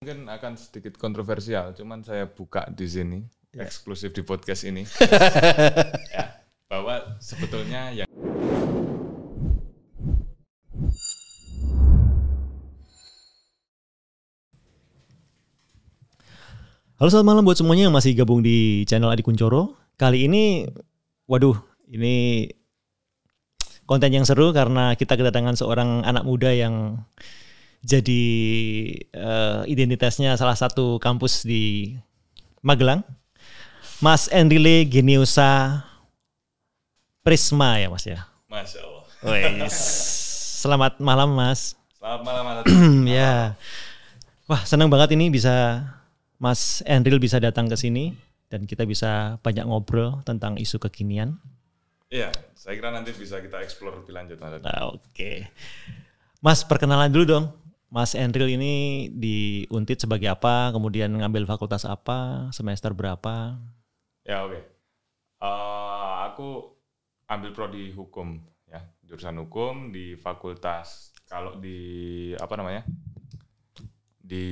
Mungkin akan sedikit kontroversial, cuman saya buka di sini, eksklusif di podcast ini, ya, bahwa sebetulnya yang Halo, selamat malam buat semuanya yang masih gabung di channel Adi Kuncoro. Kali ini, ini konten yang seru karena kita kedatangan seorang anak muda yang jadi identitasnya salah satu kampus di Magelang, Mas Enrile Geniusa Prisma ya Mas ya. Masya Allah. Selamat malam Mas. Selamat malam Mas. Ya, wah senang banget ini bisa Mas Enrile bisa datang ke sini dan kita bisa banyak ngobrol tentang isu kekinian. Iya, saya kira nanti bisa kita explore lebih lanjut. Oke. Mas perkenalan dulu dong. Mas Enrile ini di Untit sebagai apa, kemudian ngambil fakultas apa, semester berapa? Ya oke. Aku ambil prodi hukum, ya jurusan hukum di fakultas. Kalau di di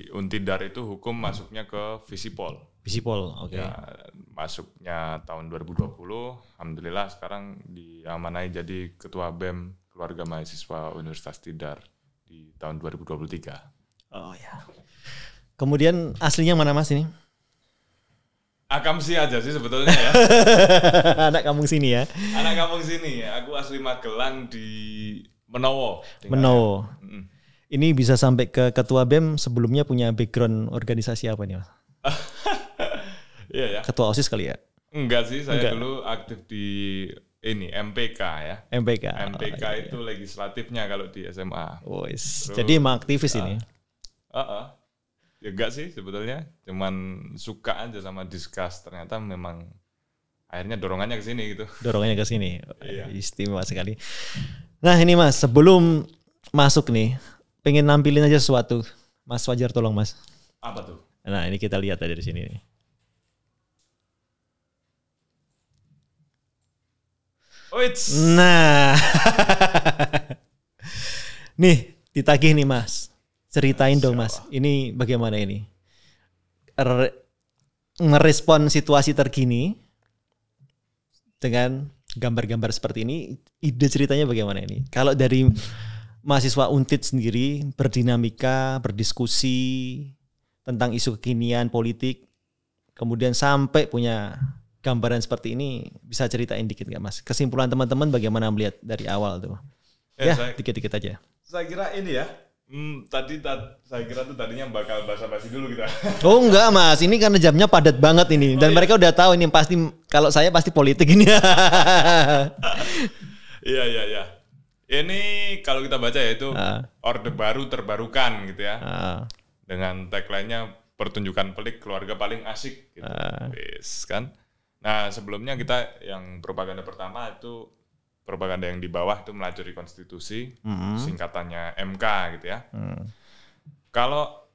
Untidar itu hukum masuknya ke Visipol. Visipol, oke. Ya, masuknya tahun 2020. Alhamdulillah sekarang diamanai jadi ketua BEM Keluarga Mahasiswa Universitas Tidar di tahun 2023. Oh ya. Kemudian aslinya mana Mas ini? Akamsi aja sih sebetulnya ya. Anak kampung sini ya. Anak kampung sini. Aku asli Magelang di Menowo. Menowo. Ini bisa sampai ke ketua BEM, sebelumnya punya background organisasi apa nih Mas? Iya ya. Ketua OSIS kali ya? Enggak sih, saya dulu aktif di ini MPK ya. MPK. MPK itu legislatifnya kalau di SMA. Jadi emang aktivis ini. Ya enggak sih sebetulnya, cuman suka aja sama discuss. Ternyata memang akhirnya dorongannya ke sini gitu. Dorongannya ke sini. Iya. Istimewa sekali. Nah, ini Mas, sebelum masuk nih, pengen nampilin aja sesuatu. Mas Fajar tolong Mas. Apa tuh? Nah, ini kita lihat dari sini nih. Nah, nih ditagih nih Mas, ceritain dong Mas, ini bagaimana ini ngerespon situasi terkini dengan gambar-gambar seperti ini, ide ceritanya bagaimana ini? Kalau dari mahasiswa Untit sendiri berdinamika, berdiskusi tentang isu kekinian politik, kemudian sampai punya gambaran seperti ini, bisa ceritain dikit nggak Mas? Kesimpulan teman-teman bagaimana melihat dari awal tuh? Ya, dikit-dikit aja. Saya kira ini ya, saya kira tuh tadinya bakal basa-basi dulu kita. Oh enggak Mas, ini karena jamnya padat banget ini. Dan mereka udah tahu ini pasti, kalau saya pasti politik ini. Iya. Ini kalau kita baca ya itu Orde Baru Terbarukan gitu ya. Dengan tagline-nya pertunjukan pelik keluarga paling asik gitu. Kan? Nah, sebelumnya kita yang propaganda pertama itu propaganda yang di bawah itu melacuri konstitusi, singkatannya MK gitu ya. Kalau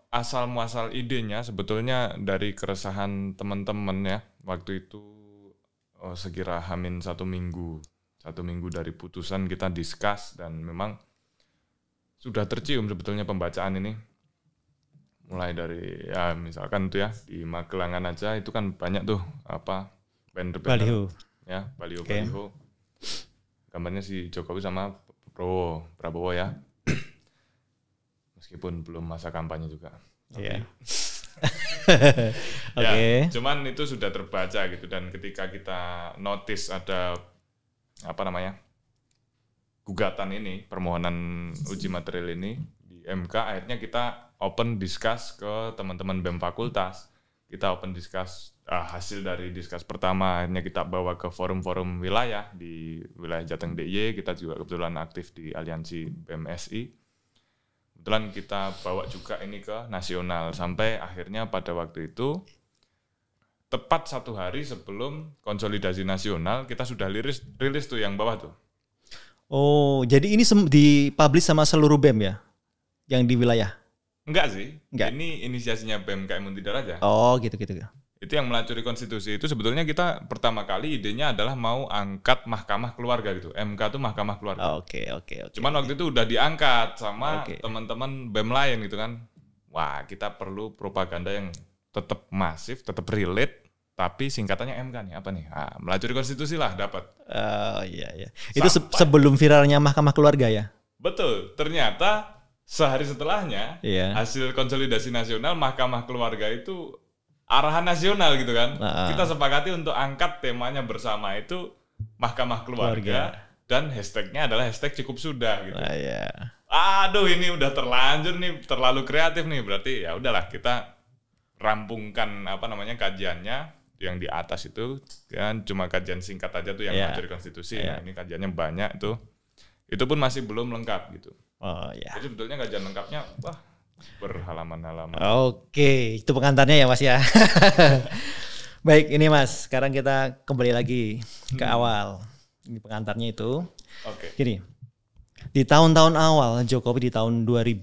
asal muasal idenya sebetulnya dari keresahan teman-teman ya, waktu itu sekira hamin satu minggu dari putusan kita discuss dan memang sudah tercium sebetulnya pembacaan ini. Mulai dari ya misalkan tuh ya di Magelangan aja itu kan banyak tuh banner Baliho ya, baliho. Gambarnya si Jokowi sama Prabowo ya. Meskipun belum masa kampanye juga. Iya. Ya, cuman itu sudah terbaca gitu, dan ketika kita notice ada gugatan ini, permohonan uji material ini di MK, akhirnya kita open discuss ke teman-teman BEM fakultas. Kita open discuss hasil dari discuss pertama, akhirnya kita bawa ke forum-forum wilayah di wilayah Jateng DIY. Kita juga kebetulan aktif di aliansi BEM-SI. Kebetulan kita bawa juga ini ke nasional, sampai akhirnya pada waktu itu tepat 1 hari sebelum konsolidasi nasional kita sudah rilis tuh yang bawah tuh. Oh, jadi ini dipublish sama seluruh BEM ya? Yang di wilayah? Enggak sih. Enggak. Ini inisiasinya BEM Untidar aja. Oh, gitu. Itu yang melacuri konstitusi itu sebetulnya kita pertama kali idenya adalah mau angkat mahkamah keluarga gitu. MK itu mahkamah keluarga. Oke. Cuman waktu itu udah diangkat sama teman-teman BEM lain gitu kan. wah kita perlu propaganda yang tetap masif, tetap relate, tapi singkatannya MK nih, apa nih? Melacuri konstitusi lah dapat. Iya. Itu sebelum viralnya Mahkamah Keluarga ya? Betul, ternyata sehari setelahnya hasil konsolidasi nasional Mahkamah Keluarga itu arahan nasional gitu kan. Kita sepakati untuk angkat temanya bersama itu Mahkamah Keluarga. Dan hashtagnya adalah hashtag cukup sudah gitu. Aduh ini udah terlanjur nih, terlalu kreatif nih. Berarti ya udahlah kita rampungkan kajiannya yang di atas itu kan cuma kajian singkat aja tuh yang melacuri konstitusi. Nah, ini kajiannya banyak tuh. Itu pun masih belum lengkap gitu. Jadi sebetulnya kajian lengkapnya berhalaman-halaman. Oke, itu pengantarnya ya Mas ya. Baik, ini Mas, sekarang kita kembali lagi ke awal. Ini pengantarnya itu. Gini, di tahun-tahun awal Jokowi di tahun 2000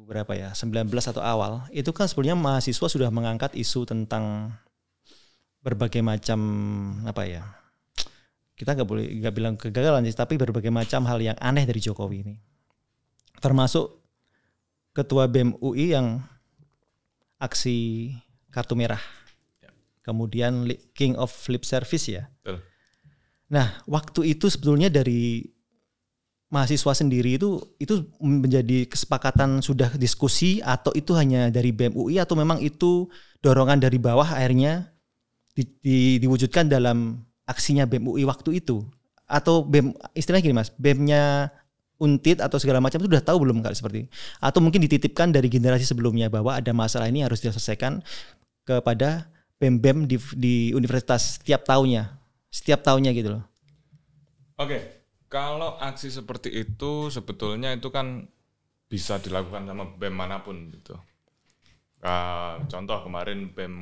berapa ya, 19 atau awal, itu kan sebenarnya mahasiswa sudah mengangkat isu tentang berbagai macam kita nggak bilang kegagalan sih, tapi berbagai macam hal yang aneh dari Jokowi ini. Termasuk Ketua BEM UI yang aksi kartu merah. Kemudian King of Lip Service ya. Betul. Nah, waktu itu sebetulnya dari mahasiswa sendiri itu menjadi kesepakatan sudah diskusi atau itu hanya dari BEM UI atau memang itu dorongan dari bawah akhirnya diwujudkan dalam aksinya BEM UI waktu itu? Atau BEM istilahnya gini Mas, BEM-nya Untit atau segala macam itu sudah tahu belum kali seperti ini? Atau mungkin dititipkan dari generasi sebelumnya bahwa ada masalah ini harus diselesaikan kepada BEM-BEM di universitas setiap tahunnya gitu loh. Oke, kalau aksi seperti itu sebetulnya itu kan bisa dilakukan sama BEM manapun gitu. Contoh kemarin BEM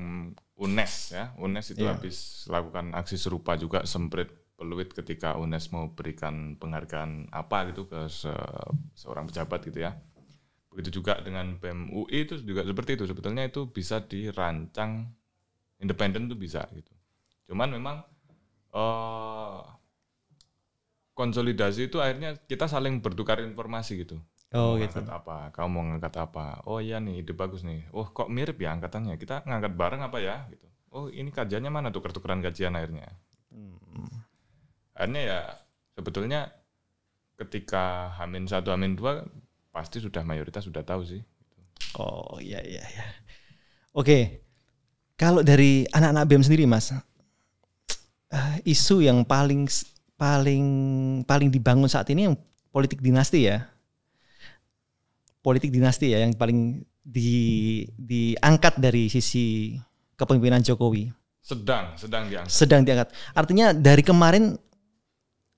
UNES ya, UNES itu habis lakukan aksi serupa juga, semprit peluit ketika UNES mau berikan penghargaan apa gitu ke seorang pejabat gitu ya. Begitu juga dengan BEM UI itu juga seperti itu, sebetulnya itu bisa dirancang independen tuh bisa gitu. Cuman memang konsolidasi itu akhirnya kita saling bertukar informasi gitu. Oh gitu. Apa? Kamu mau ngangkat apa? Oh iya nih, ide bagus nih. Oh kok mirip ya angkatannya? Kita ngangkat bareng apa ya? Gitu. Oh ini kajiannya mana? Tuker-tukeran kajian akhirnya. Akhirnya ya sebetulnya ketika H-1, H-2 pasti sudah mayoritas sudah tahu sih. Oh iya. Oke. Kalau dari anak-anak BEM sendiri Mas, isu yang paling dibangun saat ini yang politik dinasti ya. Politik dinasti ya yang paling diangkat dari sisi kepemimpinan Jokowi. Sedang diangkat. Artinya dari kemarin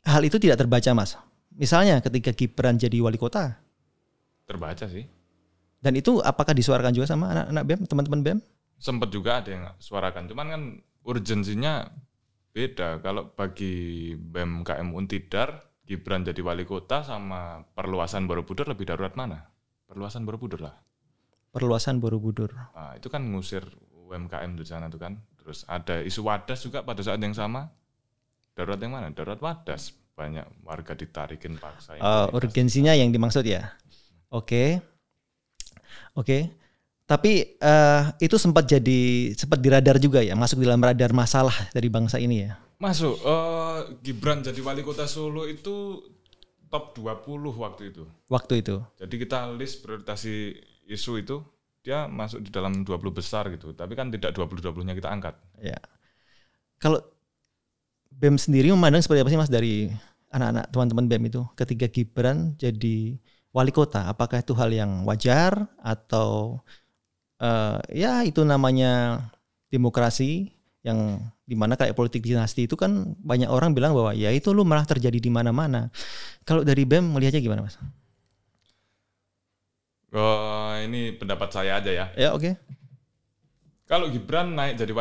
hal itu tidak terbaca Mas. Misalnya ketika Gibran jadi wali kota. Terbaca sih. Dan itu apakah disuarakan juga sama anak-anak BEM, teman-teman BEM? Sempat juga ada yang suarakan. Cuman kan urgensinya beda. Kalau bagi BEM KM Untidar, Gibran jadi wali kota sama perluasan Borobudur lebih darurat mana? Perluasan Borobudur lah. Perluasan Borobudur. Nah, itu kan ngusir UMKM di sana tuh kan. Terus ada isu Wadas juga pada saat yang sama. Darurat yang mana? Darurat Wadas. Banyak warga ditarikin paksa. Urgensinya yang dimaksud ya. Oke. Tapi itu sempat diradar juga ya, masuk dalam radar masalah dari bangsa ini ya. Masuk. Gibran jadi wali kota Solo itu top 20 waktu itu. Jadi kita list prioritasi isu itu, dia masuk di dalam 20 besar gitu. Tapi kan tidak 20-20-nya kita angkat. Ya. Kalau BEM sendiri memandang seperti apa sih Mas dari anak-anak teman-teman BEM itu ketika Gibran jadi wali kota? Apakah itu hal yang wajar atau ya itu namanya demokrasi yang dimana kayak politik dinasti itu kan banyak orang bilang bahwa ya itu lu malah terjadi di mana-mana. Kalau dari BEM melihatnya gimana Mas? Ini pendapat saya aja ya. Ya oke. Kalau Gibran naik jadi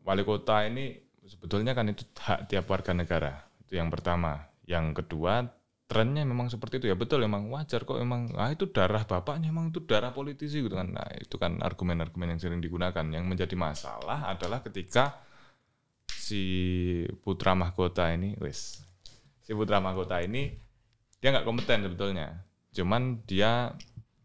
wali kota ini sebetulnya kan itu hak tiap warga negara. Itu yang pertama. Yang kedua, trennya memang seperti itu ya, betul memang wajar kok, memang itu darah bapaknya, memang itu darah politisi gitu kan. Nah itu kan argumen-argumen yang sering digunakan. Yang menjadi masalah adalah ketika si putra mahkota ini dia nggak kompeten sebetulnya, cuman dia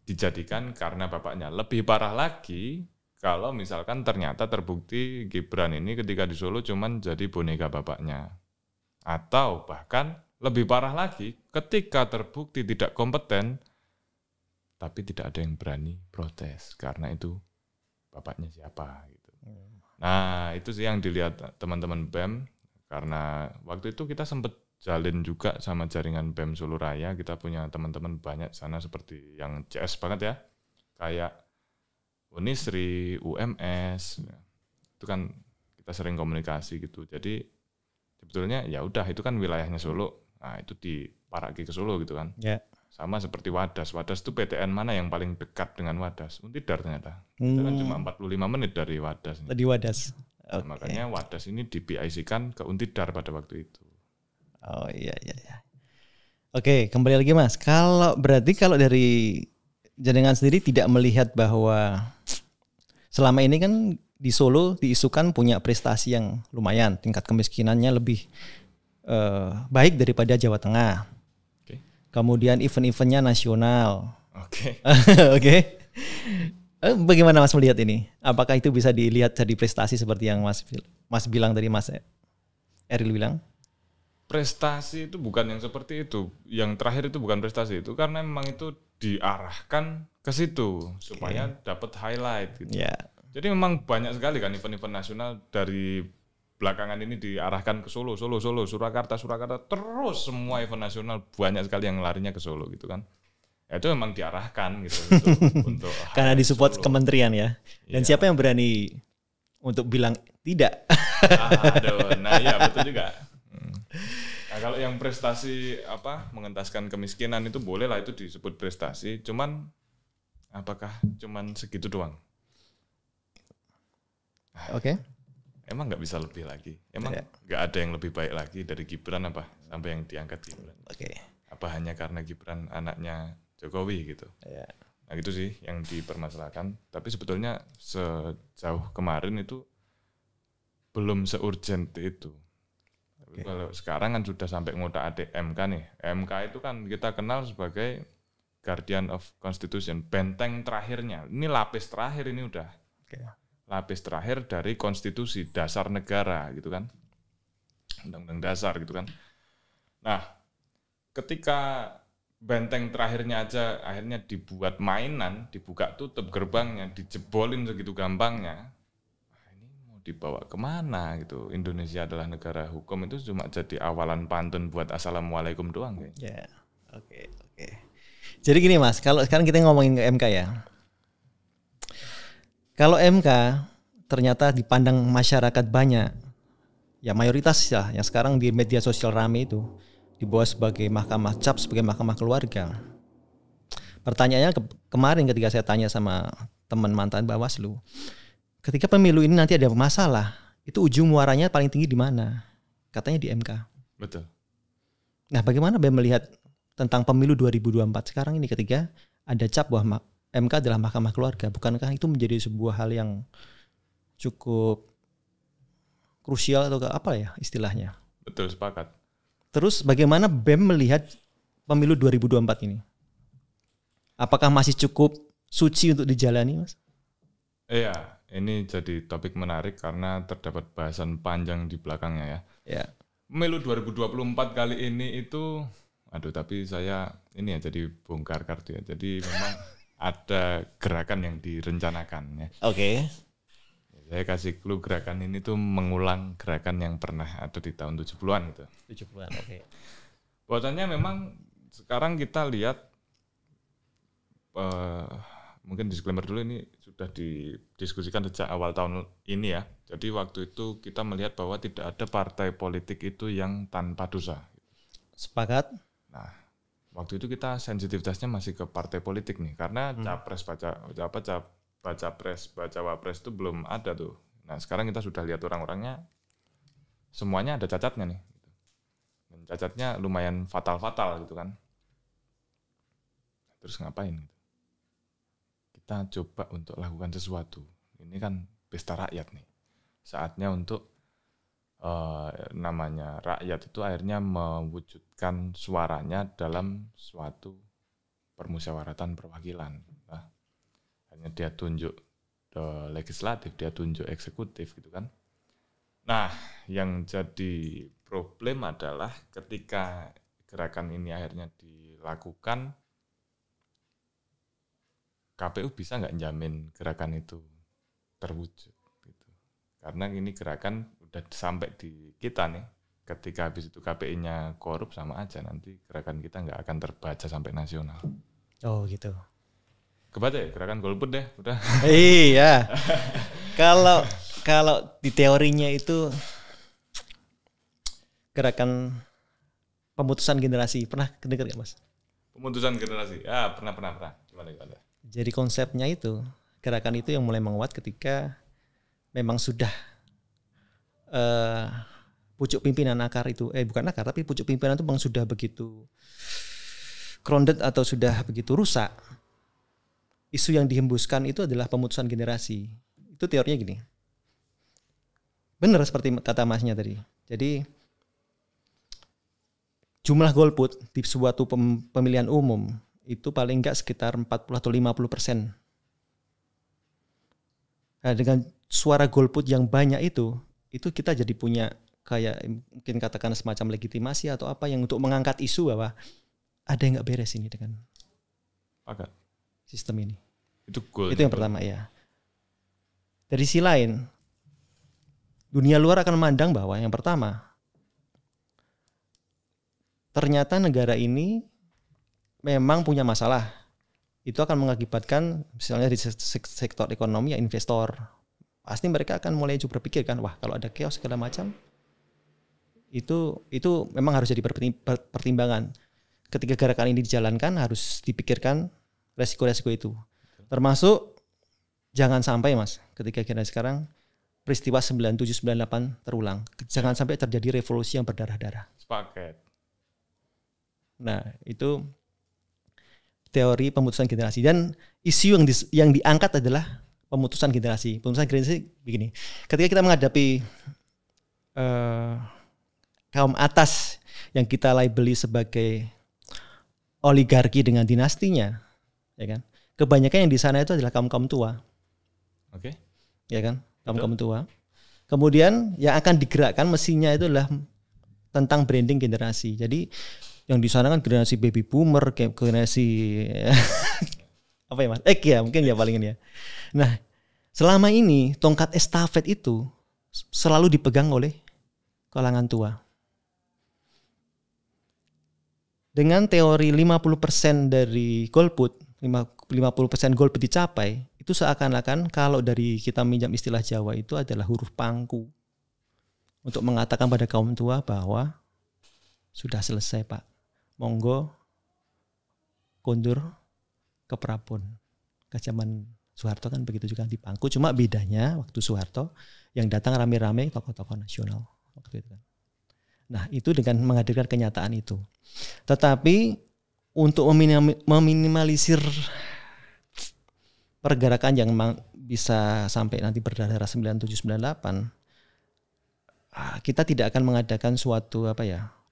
dijadikan karena bapaknya. Lebih parah lagi kalau misalkan ternyata terbukti Gibran ini ketika di Solo cuman jadi boneka bapaknya. Atau bahkan lebih parah lagi ketika terbukti tidak kompeten tapi tidak ada yang berani protes karena itu bapaknya siapa gitu. Nah, itu sih yang dilihat teman-teman BEM karena waktu itu kita sempat jalin juga sama jaringan BEM Solo Raya. Kita punya teman-teman banyak sana seperti yang CS banget ya. Kayak Unisri, UMS. Itu kan kita sering komunikasi gitu. Jadi sebetulnya ya udah itu kan wilayahnya Solo. Nah, itu diparaki ke Solo gitu kan. Ya. Sama seperti Wadas. Wadas itu PTN mana yang paling dekat dengan Wadas? Untidar ternyata. Itu kan cuma 45 menit dari Wadas. Di Wadas. Nah, makanya Wadas ini di-PIC-kan ke Untidar pada waktu itu. Oh iya. Oke, kembali lagi Mas. Kalau dari jenengan sendiri tidak melihat bahwa selama ini kan di Solo diisukan punya prestasi yang lumayan, tingkat kemiskinannya lebih baik daripada Jawa Tengah. Kemudian event-eventnya nasional. Oke. Oke. Bagaimana Mas melihat ini? Apakah itu bisa dilihat jadi prestasi seperti yang Mas bilang tadi, Mas Eril bilang? Prestasi itu bukan yang seperti itu. Yang terakhir itu bukan prestasi itu karena memang itu diarahkan ke situ supaya dapat highlight gitu. Yeah. Jadi memang banyak sekali kan event-event nasional dari belakangan ini diarahkan ke Solo, Surakarta, terus semua event nasional banyak sekali yang larinya ke Solo gitu kan. Ya, itu memang diarahkan gitu untuk karena disupport kementerian ya. Dan siapa yang berani untuk bilang tidak? Nah iya betul juga. Nah, kalau yang prestasi mengentaskan kemiskinan itu boleh lah itu disebut prestasi. Cuman apakah cuman segitu doang? Oke. Emang nggak bisa lebih lagi? Emang nggak ada yang lebih baik lagi dari Gibran apa sampai yang diangkat Gibran? Apa hanya karena Gibran anaknya Jokowi gitu? Nah itu sih yang dipermasalahkan. Tapi sebetulnya sejauh kemarin itu belum se-urgent itu. Kalau sekarang kan sudah sampai ngotak adik MK nih. MK itu kan kita kenal sebagai Guardian of Constitution, benteng terakhirnya. Ini lapis terakhir ini udah. Lapis terakhir dari konstitusi dasar negara gitu kan. Undang-undang dasar gitu kan. Nah, ketika benteng terakhirnya aja akhirnya dibuat mainan, dibuka tutup gerbangnya, dijebolin segitu gampangnya. Ini mau dibawa kemana gitu. Indonesia adalah negara hukum itu cuma jadi awalan pantun buat assalamualaikum doang kayak. Ya. Oke. Jadi gini Mas, kalau sekarang kita ngomongin ke MK ya. Kalau MK ternyata dipandang masyarakat banyak, ya mayoritas ya yang sekarang di media sosial rame itu dibawa sebagai mahkamah cap, sebagai mahkamah keluarga. Pertanyaannya kemarin ketika saya tanya sama teman mantan Bawaslu, ketika pemilu ini nanti ada masalah, itu ujung muaranya paling tinggi di mana? Katanya di MK. Betul. Nah, bagaimana BEM melihat tentang pemilu 2024 sekarang ini ketika ada cap bahwa MK adalah mahkamah keluarga? Bukankah itu menjadi sebuah hal yang cukup krusial atau apa ya istilahnya? Betul, sepakat. Terus bagaimana BEM melihat pemilu 2024 ini? Apakah masih cukup suci untuk dijalani, Mas? Iya, ini jadi topik menarik karena terdapat bahasan panjang di belakangnya ya. Pemilu 2024 kali ini itu, tapi saya ini ya jadi bongkar kartu ya. Jadi memang ada gerakan yang direncanakan ya. Oke. Saya kasih clue, gerakan ini tuh mengulang gerakan yang pernah ada di tahun 70-an gitu. 70-an, oke. Bahwasannya memang sekarang kita lihat mungkin disclaimer dulu, ini sudah didiskusikan sejak awal tahun ini ya. Jadi waktu itu kita melihat bahwa tidak ada partai politik itu yang tanpa dosa. Sepakat. Nah, waktu itu kita sensitivitasnya masih ke partai politik nih, karena capres baca wapres itu belum ada tuh. Nah sekarang kita sudah lihat orang-orangnya semuanya ada cacatnya nih. Dan cacatnya lumayan fatal-fatal gitu kan. Terus ngapain gitu? Kita coba untuk lakukan sesuatu. Ini kan pesta rakyat nih. Saatnya untuk namanya rakyat itu akhirnya mewujudkan suaranya dalam suatu permusyawaratan perwakilan. Makanya dia tunjuk legislatif, dia tunjuk eksekutif gitu kan. Nah, yang jadi problem adalah ketika gerakan ini akhirnya dilakukan, KPU bisa nggak jamin gerakan itu terwujud gitu. Karena ini gerakan udah sampai di kita nih, ketika habis itu KPI-nya korup sama aja, nanti gerakan kita nggak akan terbaca sampai nasional. Oh gitu. Kebaca ya gerakan golput deh, udah. Iya. Kalau di teorinya itu gerakan pemutusan generasi, pernah dengar nggak Mas? Pemutusan generasi, ya pernah. Gimana? Jadi konsepnya itu, gerakan itu yang mulai menguat ketika memang sudah pucuk pimpinan akar itu, bukan akar, tapi pucuk pimpinan itu memang sudah begitu grounded atau sudah begitu rusak. Isu yang dihembuskan itu adalah pemutusan generasi. Itu teorinya gini. Benar seperti kata Masnya tadi. Jadi jumlah golput di suatu pemilihan umum itu paling enggak sekitar 40 atau 50%. Nah, dengan suara golput yang banyak itu kita jadi punya kayak mungkin katakan semacam legitimasi atau apa yang untuk mengangkat isu bahwa ada yang nggak beres ini dengan sistem ini. Itu yang pertama ya. Dari sisi lain, dunia luar akan memandang bahwa yang pertama, ternyata negara ini memang punya masalah. Itu akan mengakibatkan misalnya di sektor ekonomi ya investor. Pasti mereka akan mulai juga berpikir kan, wah kalau ada chaos segala macam, itu memang harus jadi pertimbangan. Ketika gerakan ini dijalankan harus dipikirkan resiko-resiko itu. Termasuk jangan sampai Mas, ketika kita sekarang peristiwa 97-98 terulang. Jangan sampai terjadi revolusi yang berdarah-darah. Sepaket. Nah, itu teori pemutusan generasi, dan isu yang diangkat adalah pemutusan generasi. Pemutusan generasi begini. Ketika kita menghadapi kaum atas yang kita labeli sebagai oligarki dengan dinastinya, ya kan? Kebanyakan yang di sana itu adalah kaum tua. Oke. Ya kan? Kaum tua. Kemudian yang akan digerakkan mesinnya itu adalah tentang branding generasi. Jadi yang di sana kan generasi baby boomer, generasi apa ya Mas? Ya mungkin ya paling ini ya. Nah, selama ini tongkat estafet itu selalu dipegang oleh kalangan tua. Dengan teori 50% dari golput, 50% golput dicapai, itu seakan-akan kalau dari kita minjam istilah Jawa itu adalah huruf pangku untuk mengatakan pada kaum tua bahwa sudah selesai Pak. Monggo kondur ke Prabon. Ke zaman Soeharto kan begitu juga di pangku. Cuma bedanya waktu Soeharto yang datang rame-rame tokoh-tokoh nasional waktu itu kan. Nah itu dengan menghadirkan kenyataan itu. Tetapi untuk meminimalisir pergerakan yang bisa sampai nanti berdarah 97-98, kita tidak akan mengadakan suatu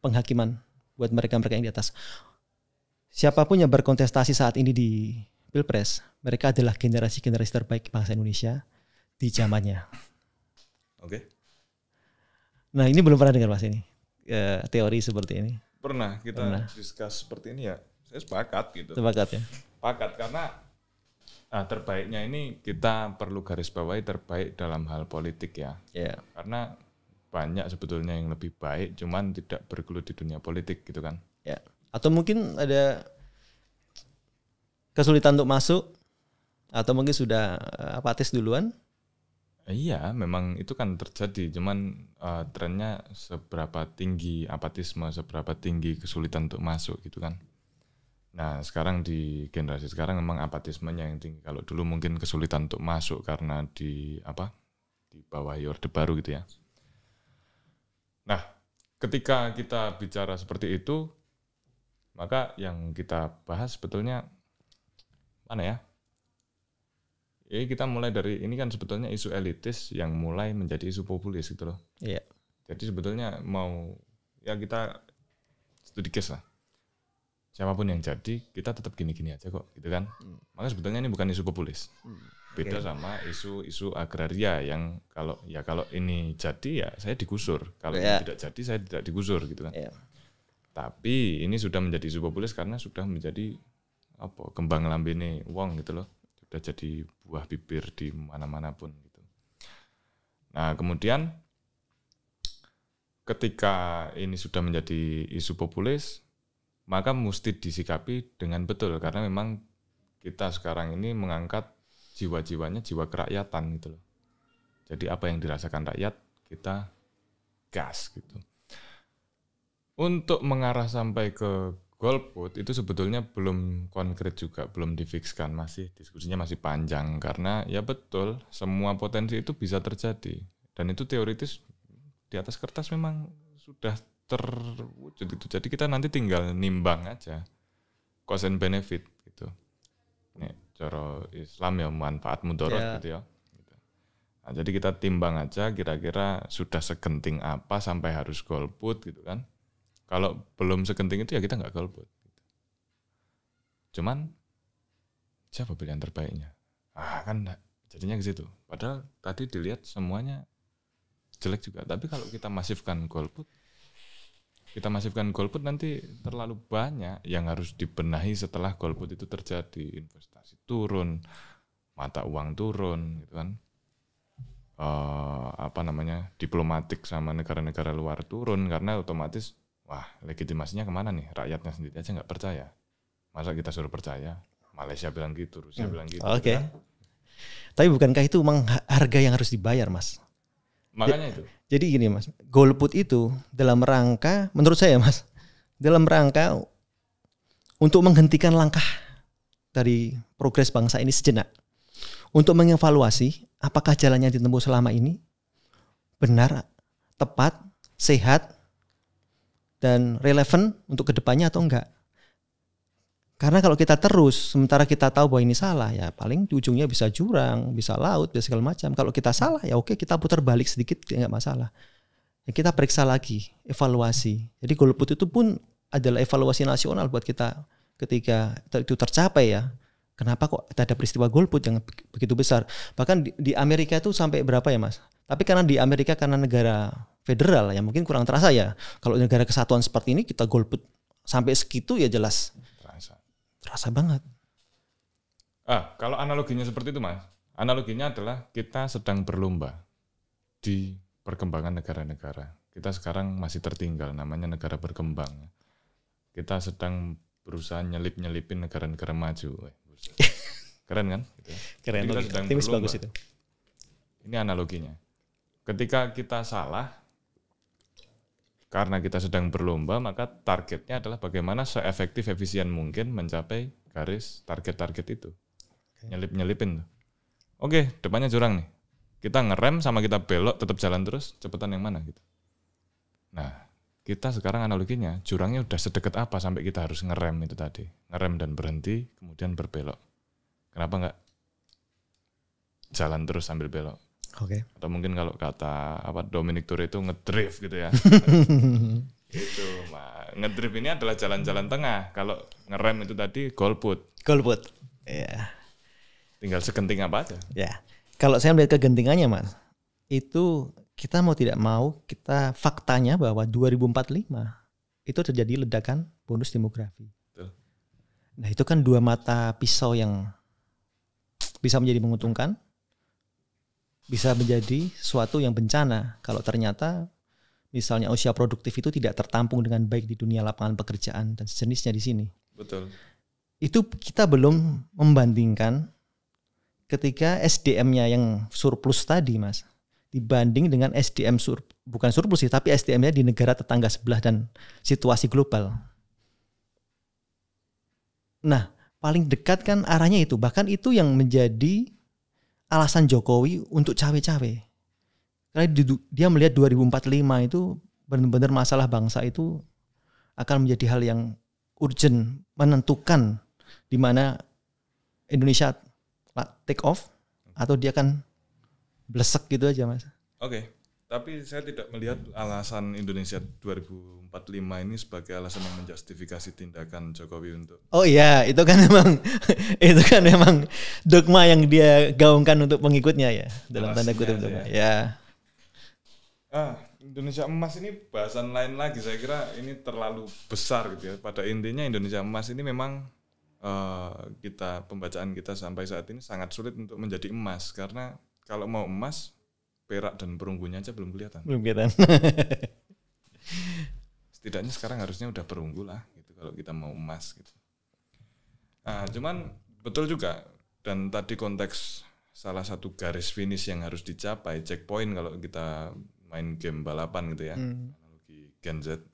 penghakiman buat mereka-mereka yang di atas. Siapapun yang berkontestasi saat ini di Pilpres, mereka adalah generasi-generasi terbaik bangsa Indonesia di zamannya. Oke. Nah ini belum pernah dengar Mas ini teori seperti ini. Pernah kita discuss seperti ini ya. Saya sepakat gitu. Sepakat ya. Sepakat karena terbaiknya ini kita perlu garis bawahi terbaik dalam hal politik ya. Yeah. Karena banyak sebetulnya yang lebih baik, cuman tidak bergelut di dunia politik gitu kan. Ya. Atau mungkin ada kesulitan untuk masuk, atau mungkin sudah apatis duluan. Iya, memang itu kan terjadi, cuman trennya seberapa tinggi apatisme, seberapa tinggi kesulitan untuk masuk gitu kan. Nah sekarang di generasi sekarang memang apatismenya yang tinggi. Kalau dulu mungkin kesulitan untuk masuk karena di bawah Orde Baru gitu ya. Nah, ketika kita bicara seperti itu, maka yang kita bahas sebetulnya mana ya? Jadi kita mulai dari ini kan sebetulnya isu elitis yang mulai menjadi isu populis gitu loh. Iya. Jadi sebetulnya kita studi case lah. siapapun yang jadi, kita tetap gini-gini aja kok, gitu kan. Maka sebetulnya ini bukan isu populis. Beda sama isu-isu agraria yang kalau ini jadi ya saya digusur, kalau ini tidak jadi saya tidak digusur, gitu kan. Tapi ini sudah menjadi isu populis karena sudah menjadi kembang lambene wong gitu loh, sudah jadi buah bibir di mana-mana pun gitu. Nah kemudian ketika ini sudah menjadi isu populis, maka mesti disikapi dengan betul karena memang kita sekarang ini mengangkat jiwa-jiwanya, jiwa kerakyatan gitu loh. Jadi apa yang dirasakan rakyat kita gas gitu. Untuk mengarah sampai ke golput itu sebetulnya belum konkret juga, belum difikskan, masih diskusinya masih panjang karena ya betul semua potensi itu bisa terjadi dan itu teoritis di atas kertas memang sudah terwujud gitu. Jadi kita nanti tinggal nimbang aja cost and benefit gitu. Nih, cara Islam ya manfaat mudarat gitu ya. Nah, jadi kita timbang aja kira-kira sudah segenting apa sampai harus golput gitu kan. Kalau belum segenting itu ya kita nggak golput. Cuman siapa pilihan terbaiknya? Kan jadinya ke situ. Padahal tadi dilihat semuanya jelek juga. Tapi kalau kita masifkan golput nanti terlalu banyak yang harus dibenahi setelah golput itu terjadi. Investasi turun, mata uang turun, gitu kan. Diplomatik sama negara-negara luar turun karena otomatis legitimasinya kemana nih? Rakyatnya sendiri aja nggak percaya. Masa kita suruh percaya? Malaysia bilang gitu, Rusia bilang gitu. Oke. Kan? Tapi bukankah itu memang harga yang harus dibayar, Mas? Makanya itu. Jadi gini, Mas. Golput itu dalam rangka, menurut saya, Mas, dalam rangka untuk menghentikan langkah dari progres bangsa ini sejenak. Untuk mengevaluasi apakah jalannya ditempuh selama ini benar, tepat, sehat, dan relevan untuk kedepannya atau enggak. Karena kalau kita terus, sementara kita tahu bahwa ini salah, ya paling di ujungnya bisa jurang, bisa laut, bisa segala macam. Kalau kita salah, ya oke kita putar balik sedikit, ya enggak masalah. Ya kita periksa lagi, evaluasi. Jadi golput itu pun adalah evaluasi nasional buat kita ketika itu tercapai ya. Kenapa kok ada peristiwa golput yang begitu besar? Bahkan di Amerika itu sampai berapa ya Mas? Tapi karena di Amerika karena negara federal ya mungkin kurang terasa ya. Kalau negara kesatuan seperti ini kita golput sampai segitu ya jelas. Terasa banget. Kalau analoginya seperti itu Mas. Analoginya adalah kita sedang berlomba di perkembangan negara-negara. Kita sekarang masih tertinggal, namanya negara berkembang. Kita sedang berusaha nyelip-nyelipin negara-negara maju. Keren kan? Gitu. Keren. Kita sedang berlomba. Bagus itu. Ini analoginya. Ketika kita salah, karena kita sedang berlomba, maka targetnya adalah bagaimana seefektif efisien mungkin mencapai garis target-target itu. Nyelip-nyelipin. Oke, depannya jurang nih. Kita ngerem sama kita belok tetap jalan terus, cepetan yang mana gitu. Nah, kita sekarang analoginya, jurangnya udah sedekat apa sampai kita harus ngerem itu tadi. Ngerem dan berhenti, kemudian berbelok. Kenapa enggak jalan terus sambil belok? Oke. Atau mungkin kalau kata Dominic Toretto ngedrift gitu ya. Gitu, ngedrift ini adalah jalan-jalan tengah. Kalau ngerem itu tadi golput. Golput. Iya. Tinggal segenting apa aja. Ya. Kalau saya melihat kegentingannya Mas, itu kita mau tidak mau, kita faktanya bahwa 2045 itu terjadi ledakan bonus demografi. Betul. Nah itu kan dua mata pisau yang bisa menjadi menguntungkan, bisa menjadi suatu yang bencana kalau ternyata misalnya usia produktif itu tidak tertampung dengan baik di dunia lapangan pekerjaan dan sejenisnya di sini. Betul. Itu kita belum membandingkan ketika SDM-nya yang surplus tadi Mas, dibanding dengan SDM bukan surplus sih, tapi SDM-nya di negara tetangga sebelah dan situasi global. Nah, paling dekat kan arahnya itu, bahkan itu yang menjadi alasan Jokowi untuk cawe-cawe. Karena dia melihat 2045 itu benar-benar masalah bangsa itu akan menjadi hal yang urgent, menentukan di mana Indonesia take off atau dia akan blesek gitu aja Mas. Oke. Tapi saya tidak melihat alasan Indonesia 2045 ini sebagai alasan yang menjustifikasi tindakan Jokowi untuk. Oh iya, itu kan memang dogma yang dia gaungkan untuk pengikutnya ya, dalam tanda kutip ya. Indonesia emas ini bahasan lain lagi. Saya kira ini terlalu besar gitu ya. Pada intinya Indonesia emas ini memang pembacaan kita sampai saat ini sangat sulit untuk menjadi emas, karena kalau mau emas, perak dan perunggunya aja belum kelihatan. Setidaknya sekarang harusnya udah perunggu lah gitu kalau kita mau emas gitu. Nah, cuman betul juga, dan tadi konteks salah satu garis finish yang harus dicapai, checkpoint kalau kita main game balapan gitu ya, analogi Gen Z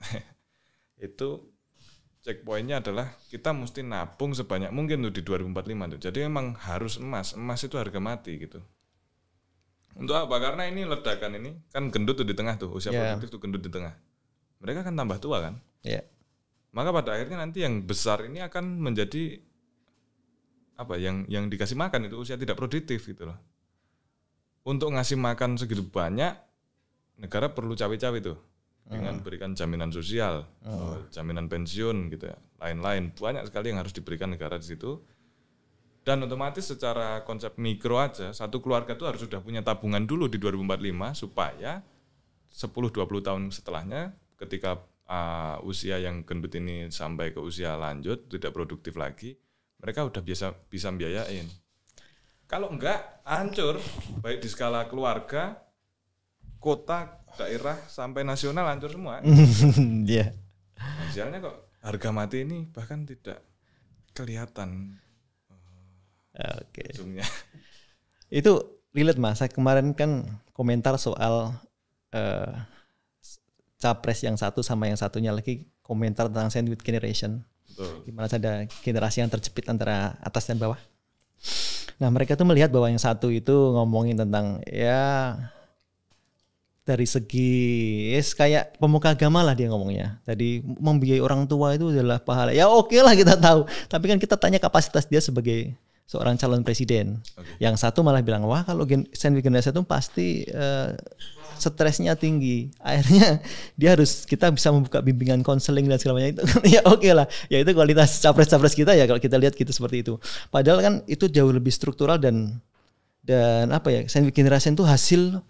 itu checkpointnya adalah kita mesti nabung sebanyak mungkin tuh di 2045 tuh. Jadi memang harus emas itu harga mati gitu. Untuk apa? Karena ini ledakan ini kan gendut tuh di tengah tuh, usia produktif tuh gendut di tengah. Mereka kan tambah tua kan? Yeah. Maka pada akhirnya nanti yang besar ini akan menjadi apa? Yang dikasih makan itu usia tidak produktif gitu loh. Untuk ngasih makan segitu banyak, negara perlu cawe-cawe tuh dengan berikan jaminan sosial, jaminan pensiun gitu ya, lain-lain. Banyak sekali yang harus diberikan negara di situ. Dan otomatis secara konsep mikro aja, satu keluarga itu harus sudah punya tabungan dulu di 2045 supaya 10-20 tahun setelahnya ketika usia yang gendut ini sampai ke usia lanjut, tidak produktif lagi, mereka udah bisa biayain. Kalau enggak, hancur, baik di skala keluarga, kota, daerah, sampai nasional hancur semua. Iya. Misalnya kok harga mati ini bahkan tidak kelihatan. Oke. Itu relate Mas. Saya kemarin kan komentar soal capres yang satu sama yang satunya lagi komentar tentang sandwich generation. Betul. Gimana ada generasi yang terjepit antara atas dan bawah. Nah mereka tuh melihat bahwa yang satu itu ngomongin tentang ya dari segi kayak pemuka agama lah dia ngomongnya. Tadi membiayai orang tua itu adalah pahala. Ya oke lah kita tahu. Tapi kan kita tanya kapasitas dia sebagai seorang calon presiden. Okay. Yang satu malah bilang, wah kalau sandwich generation itu pasti stresnya tinggi. Akhirnya kita bisa membuka bimbingan konseling dan segala macam itu. Ya oke lah. Ya itu kualitas capres-capres kita ya kalau kita lihat gitu seperti itu. Padahal kan itu jauh lebih struktural dan apa ya, sandwich generation itu hasil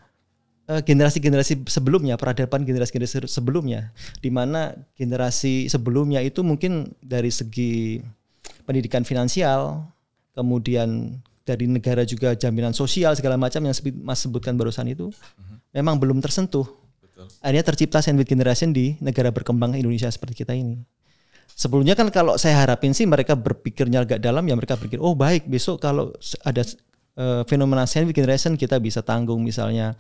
generasi-generasi sebelumnya, peradaban generasi-generasi sebelumnya, di mana generasi sebelumnya itu mungkin dari segi pendidikan finansial, kemudian dari negara juga jaminan sosial segala macam yang Mas sebutkan barusan itu memang belum tersentuh. Betul. Akhirnya tercipta sandwich generation di negara berkembang Indonesia seperti kita ini. Sebelumnya kan kalau saya harapin sih mereka berpikirnya agak dalam, ya mereka berpikir oh baik besok kalau ada fenomena sandwich generation kita bisa tanggung misalnya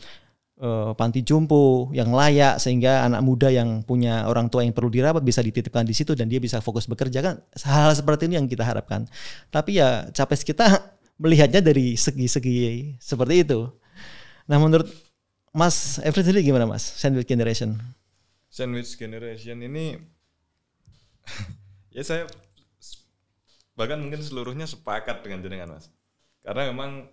panti jompo yang layak sehingga anak muda yang punya orang tua yang perlu dirawat bisa dititipkan di situ dan dia bisa fokus bekerja, kan hal-hal seperti ini yang kita harapkan. Tapi ya capres kita melihatnya dari segi-segi seperti itu. Nah menurut Mas Everett sendiri gimana Mas sandwich generation? Sandwich generation ini ya saya bahkan mungkin seluruhnya sepakat dengan jenengan Mas, karena memang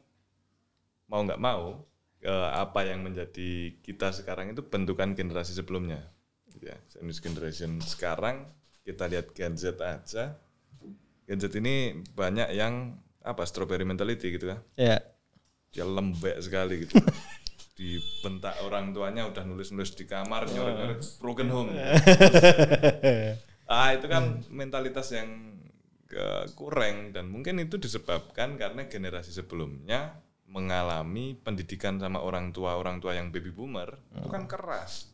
mau nggak mau apa yang menjadi kita sekarang itu bentukan generasi sebelumnya. Ya, sandwich generation sekarang kita lihat Gen Z aja. Gen Z ini banyak yang strawberry mentality gitu kan. Iya. Dia lembek sekali gitu. Dibentak orang tuanya udah nulis-nulis di kamar nyoret-nyoret broken home. Itu kan mentalitas yang kurang, dan mungkin itu disebabkan karena generasi sebelumnya mengalami pendidikan sama orang tua yang baby boomer itu kan keras.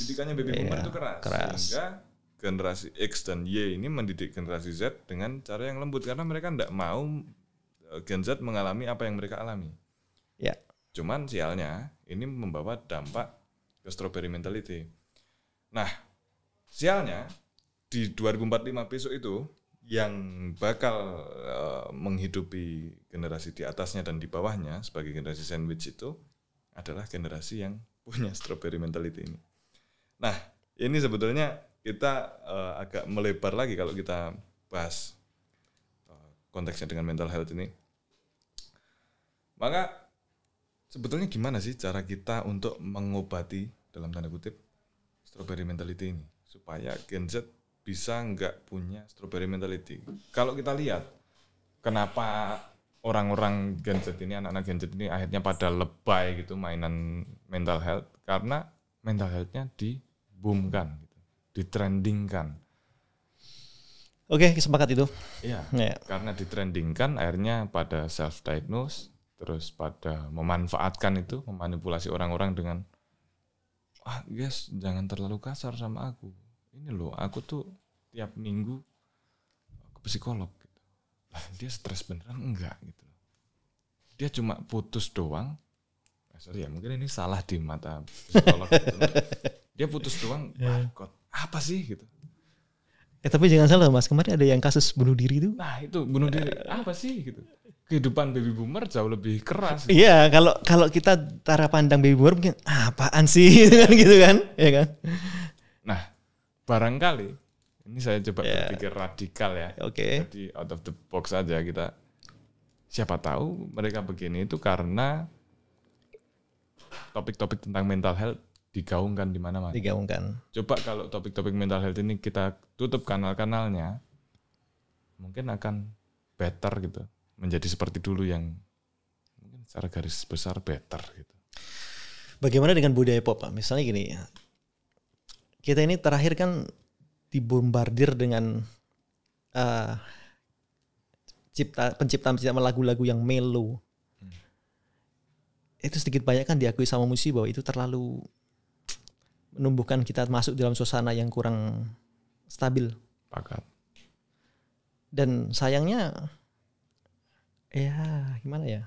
Didikannya baby boomer itu keras. Sehingga generasi X dan Y ini mendidik generasi Z dengan cara yang lembut karena mereka tidak mau Gen Z mengalami apa yang mereka alami. Ya. Cuman sialnya ini membawa dampak ke strawberry mentality. Nah, sialnya di 2045 besok itu yang bakal menghidupi generasi di atasnya dan di bawahnya sebagai generasi sandwich itu adalah generasi yang punya strawberry mentality ini. Nah, ini sebetulnya kita agak melebar lagi kalau kita bahas konteksnya dengan mental health ini. Maka Sebetulnya gimana sih cara kita untuk mengobati dalam tanda kutip strawberry mentality ini supaya Gen Z bisa nggak punya strawberry mentality? Kalau kita lihat kenapa orang-orang Gen Z ini, anak-anak Gen Z ini akhirnya pada lebay gitu mainan mental health, karena mental health-nya diboomkan, gitu, ditrendingkan. Oke, sepakat itu. Iya, karena ditrendingkan akhirnya pada self-diagnose, terus pada memanfaatkan itu, memanipulasi orang-orang dengan, guys jangan terlalu kasar sama aku. Ini loh, aku tuh tiap minggu ke psikolog. Gitu. Lah, dia stres beneran enggak gitu. Dia cuma putus doang. Sorry ya, mungkin ini salah di mata psikolog. Gitu. Dia putus doang, apa sih gitu. Tapi jangan salah Mas, kemarin ada yang kasus bunuh diri itu. Nah itu bunuh diri, apa sih gitu. Kehidupan baby boomer jauh lebih keras. Gitu. Iya, kalau kita cara pandang baby boomer mungkin apaan sih gitu kan, ya kan. Nah, barangkali ini saya coba berpikir radikal ya. Jadi out of the box aja kita. Siapa tahu mereka begini itu karena topik-topik tentang mental health digaungkan di mana-mana. Coba kalau topik-topik mental health ini kita tutup kanal-kanalnya, mungkin akan better gitu. Menjadi seperti dulu yang mungkin secara garis besar better gitu. Bagaimana dengan budaya pop, Pak? Misalnya gini, kita ini terakhir kan dibombardir dengan penciptaan lagu-lagu yang mellow. Itu sedikit banyak kan diakui sama musisi bahwa itu terlalu menumbuhkan kita masuk dalam suasana yang kurang stabil. Pakat. Dan sayangnya, ya gimana ya?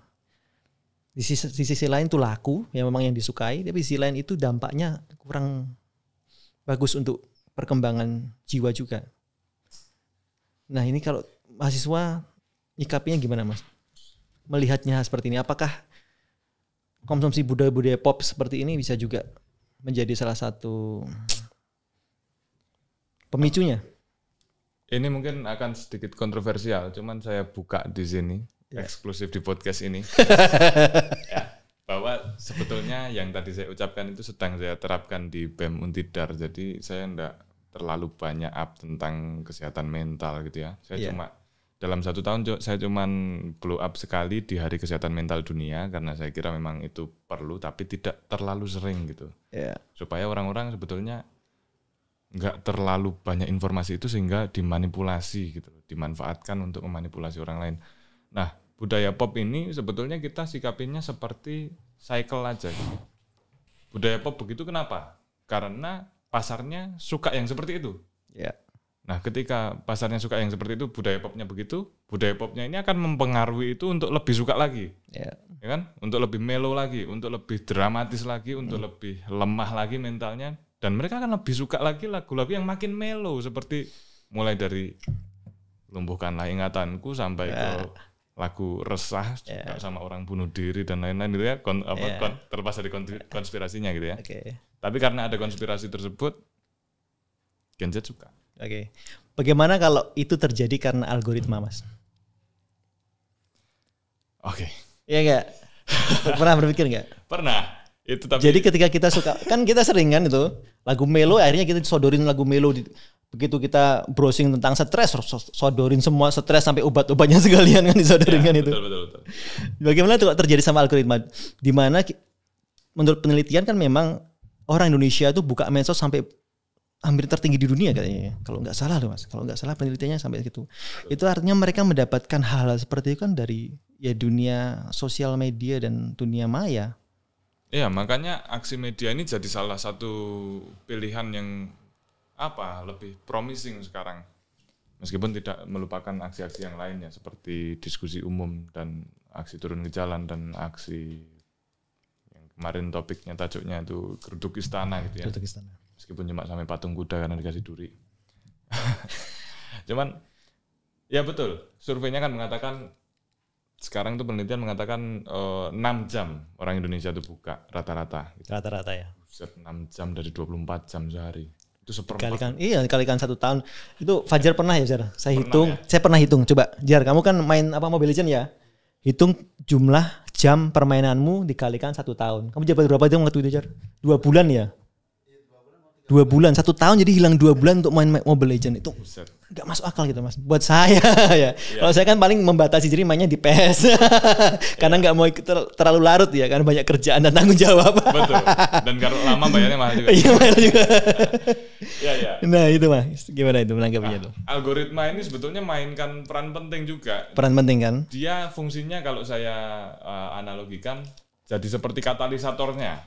Di sisi lain itu laku, ya memang yang disukai, tapi di sisi lain itu dampaknya kurang bagus untuk perkembangan jiwa juga. Nah ini kalau mahasiswa nyikapinya gimana Mas? Melihatnya seperti ini, apakah konsumsi budaya-budaya pop seperti ini bisa juga menjadi salah satu pemicunya? Ini mungkin akan sedikit kontroversial, cuman saya buka di sini, eksklusif di podcast ini, ya, bahwa sebetulnya yang tadi saya ucapkan itu sedang saya terapkan di BEM Untidar. Jadi saya enggak terlalu banyak up tentang kesehatan mental gitu ya. Saya cuma dalam 1 tahun saya cuman blow up sekali di Hari Kesehatan Mental Dunia karena saya kira memang itu perlu tapi tidak terlalu sering gitu. Supaya orang-orang sebetulnya nggak terlalu banyak informasi itu sehingga dimanipulasi gitu, dimanfaatkan untuk memanipulasi orang lain. Nah, budaya pop ini sebetulnya kita sikapinnya seperti cycle aja gitu. Budaya pop begitu kenapa? Karena pasarnya suka yang seperti itu. Nah, ketika pasarnya suka yang seperti itu, budaya popnya begitu, budaya popnya ini akan mempengaruhi itu untuk lebih suka lagi, ya kan? Untuk lebih mellow lagi, untuk lebih dramatis lagi, untuk lebih lemah lagi mentalnya, dan mereka akan lebih suka lagi lagu-lagu yang makin mellow, seperti mulai dari Lumpuhkanlah Ingatanku sampai ke lagu resah sama orang bunuh diri dan lain-lain gitu ya, terlepas dari konspirasinya gitu ya. Tapi karena ada konspirasi tersebut, Gen Z suka. Bagaimana kalau itu terjadi karena algoritma, Mas? Iya nggak? Pernah berpikir nggak? Pernah. Itu tapi. Jadi ketika kita suka, kan kita sering kan itu lagu melo, akhirnya kita sodorin lagu melo. Begitu kita browsing tentang stres, sodorin semua stres sampai obat-obatnya sekalian kan disodorin kan itu. Betul. Bagaimana itu terjadi sama algoritma? Dimana menurut penelitian kan memang orang Indonesia itu buka medsos sampai hampir tertinggi di dunia katanya. Kalau nggak salah loh Mas, kalau nggak salah penelitiannya sampai situ. Itu artinya mereka mendapatkan hal-hal seperti itu kan dari ya dunia sosial media dan dunia maya. Iya, makanya aksi media ini jadi salah satu pilihan yang lebih promising sekarang. Meskipun tidak melupakan aksi-aksi yang lainnya seperti diskusi umum dan aksi turun ke jalan dan aksi yang kemarin topiknya tajuknya itu geruduk istana gitu ya. Geruduk istana. Meskipun cuma sampai patung kuda karena dikasih duri. Cuman, ya betul. Surveinya kan mengatakan, sekarang tuh penelitian mengatakan 6 jam orang Indonesia tuh buka rata-rata. Gitu. Rata-rata ya. 6 jam dari 24 jam sehari. Itu seperempat. Kalikan 1 tahun. Itu Fajar pernah ya, Jar? Saya pernah hitung. Coba, Jar, kamu kan main Mobile Legends ya? Hitung jumlah jam permainanmu dikalikan 1 tahun. Kamu jabat berapa itu waktu itu, Jar? 2 bulan ya? 2 bulan, 1 tahun jadi hilang 2 bulan untuk main Mobile Legends itu nggak masuk akal gitu Mas. Buat saya ya. Kalau saya kan paling membatasi diri mainnya di PS karena nggak mau terlalu larut ya, karena banyak kerjaan dan tanggung jawab. Betul. Dan kalau lama bayarnya mahal juga. Iya mahal juga. Iya. Nah itu Mas, gimana itu menanggapinya tuh? Algoritma ini sebetulnya mainkan peran penting juga. Peran penting kan? Dia fungsinya kalau saya analogikan jadi seperti katalisatornya,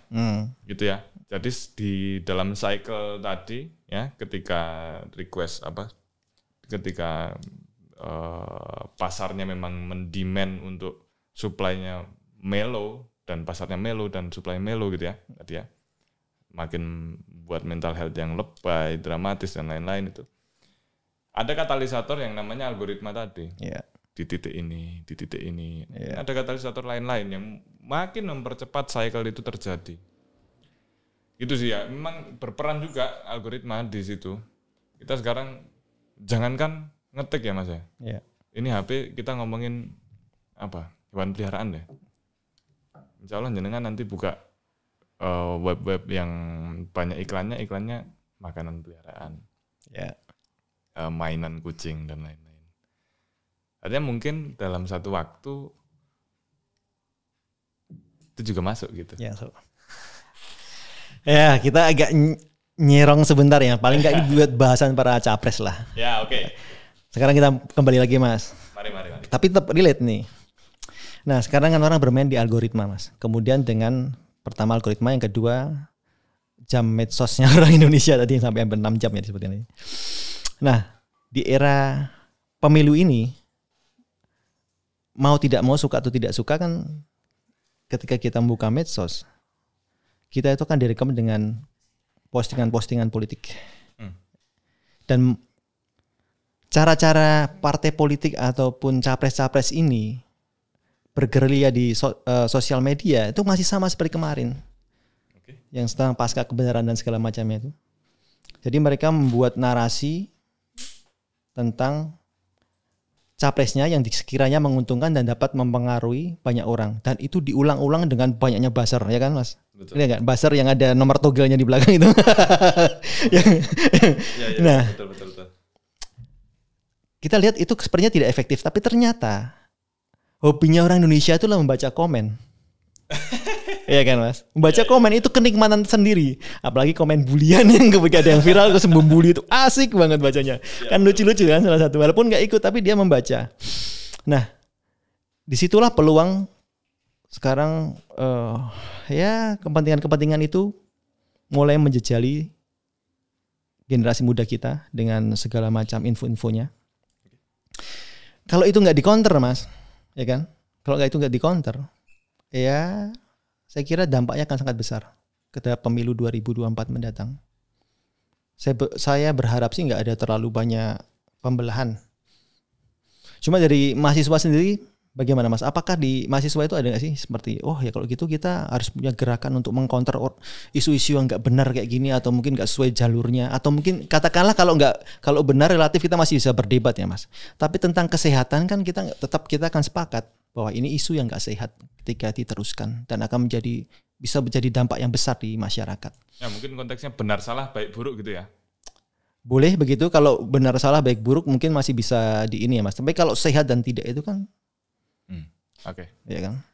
gitu ya. Jadi di dalam cycle tadi, ya, ketika pasarnya memang mendemand untuk supply-nya mellow dan pasarnya mellow dan supply mellow gitu ya, tadi ya, makin buat mental health yang lebay, dramatis dan lain-lain itu. Ada katalisator yang namanya algoritma tadi. Yeah. Di titik ini. Yeah. Ada katalisator lain-lain yang makin mempercepat cycle itu terjadi. Itu sih ya, memang berperan juga algoritma di situ. Kita sekarang jangankan ngetik ya Mas ya. Yeah. Ini HP kita ngomongin apa? Hewan peliharaan deh. Insya Allah jenengan nanti buka web-web yang banyak iklannya makanan peliharaan. Yeah. Mainan kucing dan lain-lain. Artinya mungkin dalam satu waktu itu juga masuk gitu. Ya, ya kita agak nyerong sebentar ya. Paling nggak buat bahasan para capres lah. Ya, oke. Sekarang kita kembali lagi Mas. Mari. Tapi tetap relate nih. Nah sekarang kan orang bermain di algoritma Mas. Kemudian dengan pertama algoritma, yang kedua jam medsosnya orang Indonesia tadi yang sampai 6 jam ya disebutnya. Nah di era pemilu ini, mau tidak mau, suka atau tidak suka kan, ketika kita membuka medsos, kita itu kan direkam dengan postingan-postingan politik. Dan cara-cara partai politik ataupun capres-capres ini bergerilya di sosial media itu masih sama seperti kemarin. Yang sedang pasca kebenaran dan segala macamnya itu. Jadi mereka membuat narasi tentang capresnya yang sekiranya menguntungkan dan dapat mempengaruhi banyak orang, dan itu diulang-ulang dengan banyaknya buzzer, ya kan Mas? Betul. Ini enggak buzzer yang ada nomor toggle-nya di belakang itu. Ya, nah, betul. Kita lihat itu sepertinya tidak efektif, tapi ternyata hobinya orang Indonesia itulah membaca komen. Iya kan Mas? Membaca komen itu kenikmatan sendiri. Apalagi komen bulian yang ketika ada yang viral terus membuli itu asik banget bacanya. Kan lucu-lucu kan salah satu. Walaupun nggak ikut tapi dia membaca. Nah, disitulah peluang sekarang ya kepentingan-kepentingan itu mulai menjejali generasi muda kita dengan segala macam info-infonya. Kalau itu nggak di-counter Mas, ya kan? Kalau itu nggak di-counter, ya saya kira dampaknya akan sangat besar ketika pemilu 2024 mendatang. Saya berharap sih nggak ada terlalu banyak pembelahan. Cuma dari mahasiswa sendiri bagaimana Mas? Apakah di mahasiswa itu ada nggak sih seperti ya kalau gitu kita harus punya gerakan untuk mengcounter isu-isu yang nggak benar kayak gini, atau mungkin nggak sesuai jalurnya, atau mungkin katakanlah kalau benar relatif kita masih bisa berdebat ya Mas. Tapi tentang kesehatan kan kita akan sepakat bahwa ini isu yang nggak sehat ketika diteruskan dan akan bisa menjadi dampak yang besar di masyarakat. Ya mungkin konteksnya benar salah baik buruk gitu ya. Boleh begitu, kalau benar salah baik buruk mungkin masih bisa di ini ya Mas. Tapi kalau sehat dan tidak itu kan Oke. Ya kan?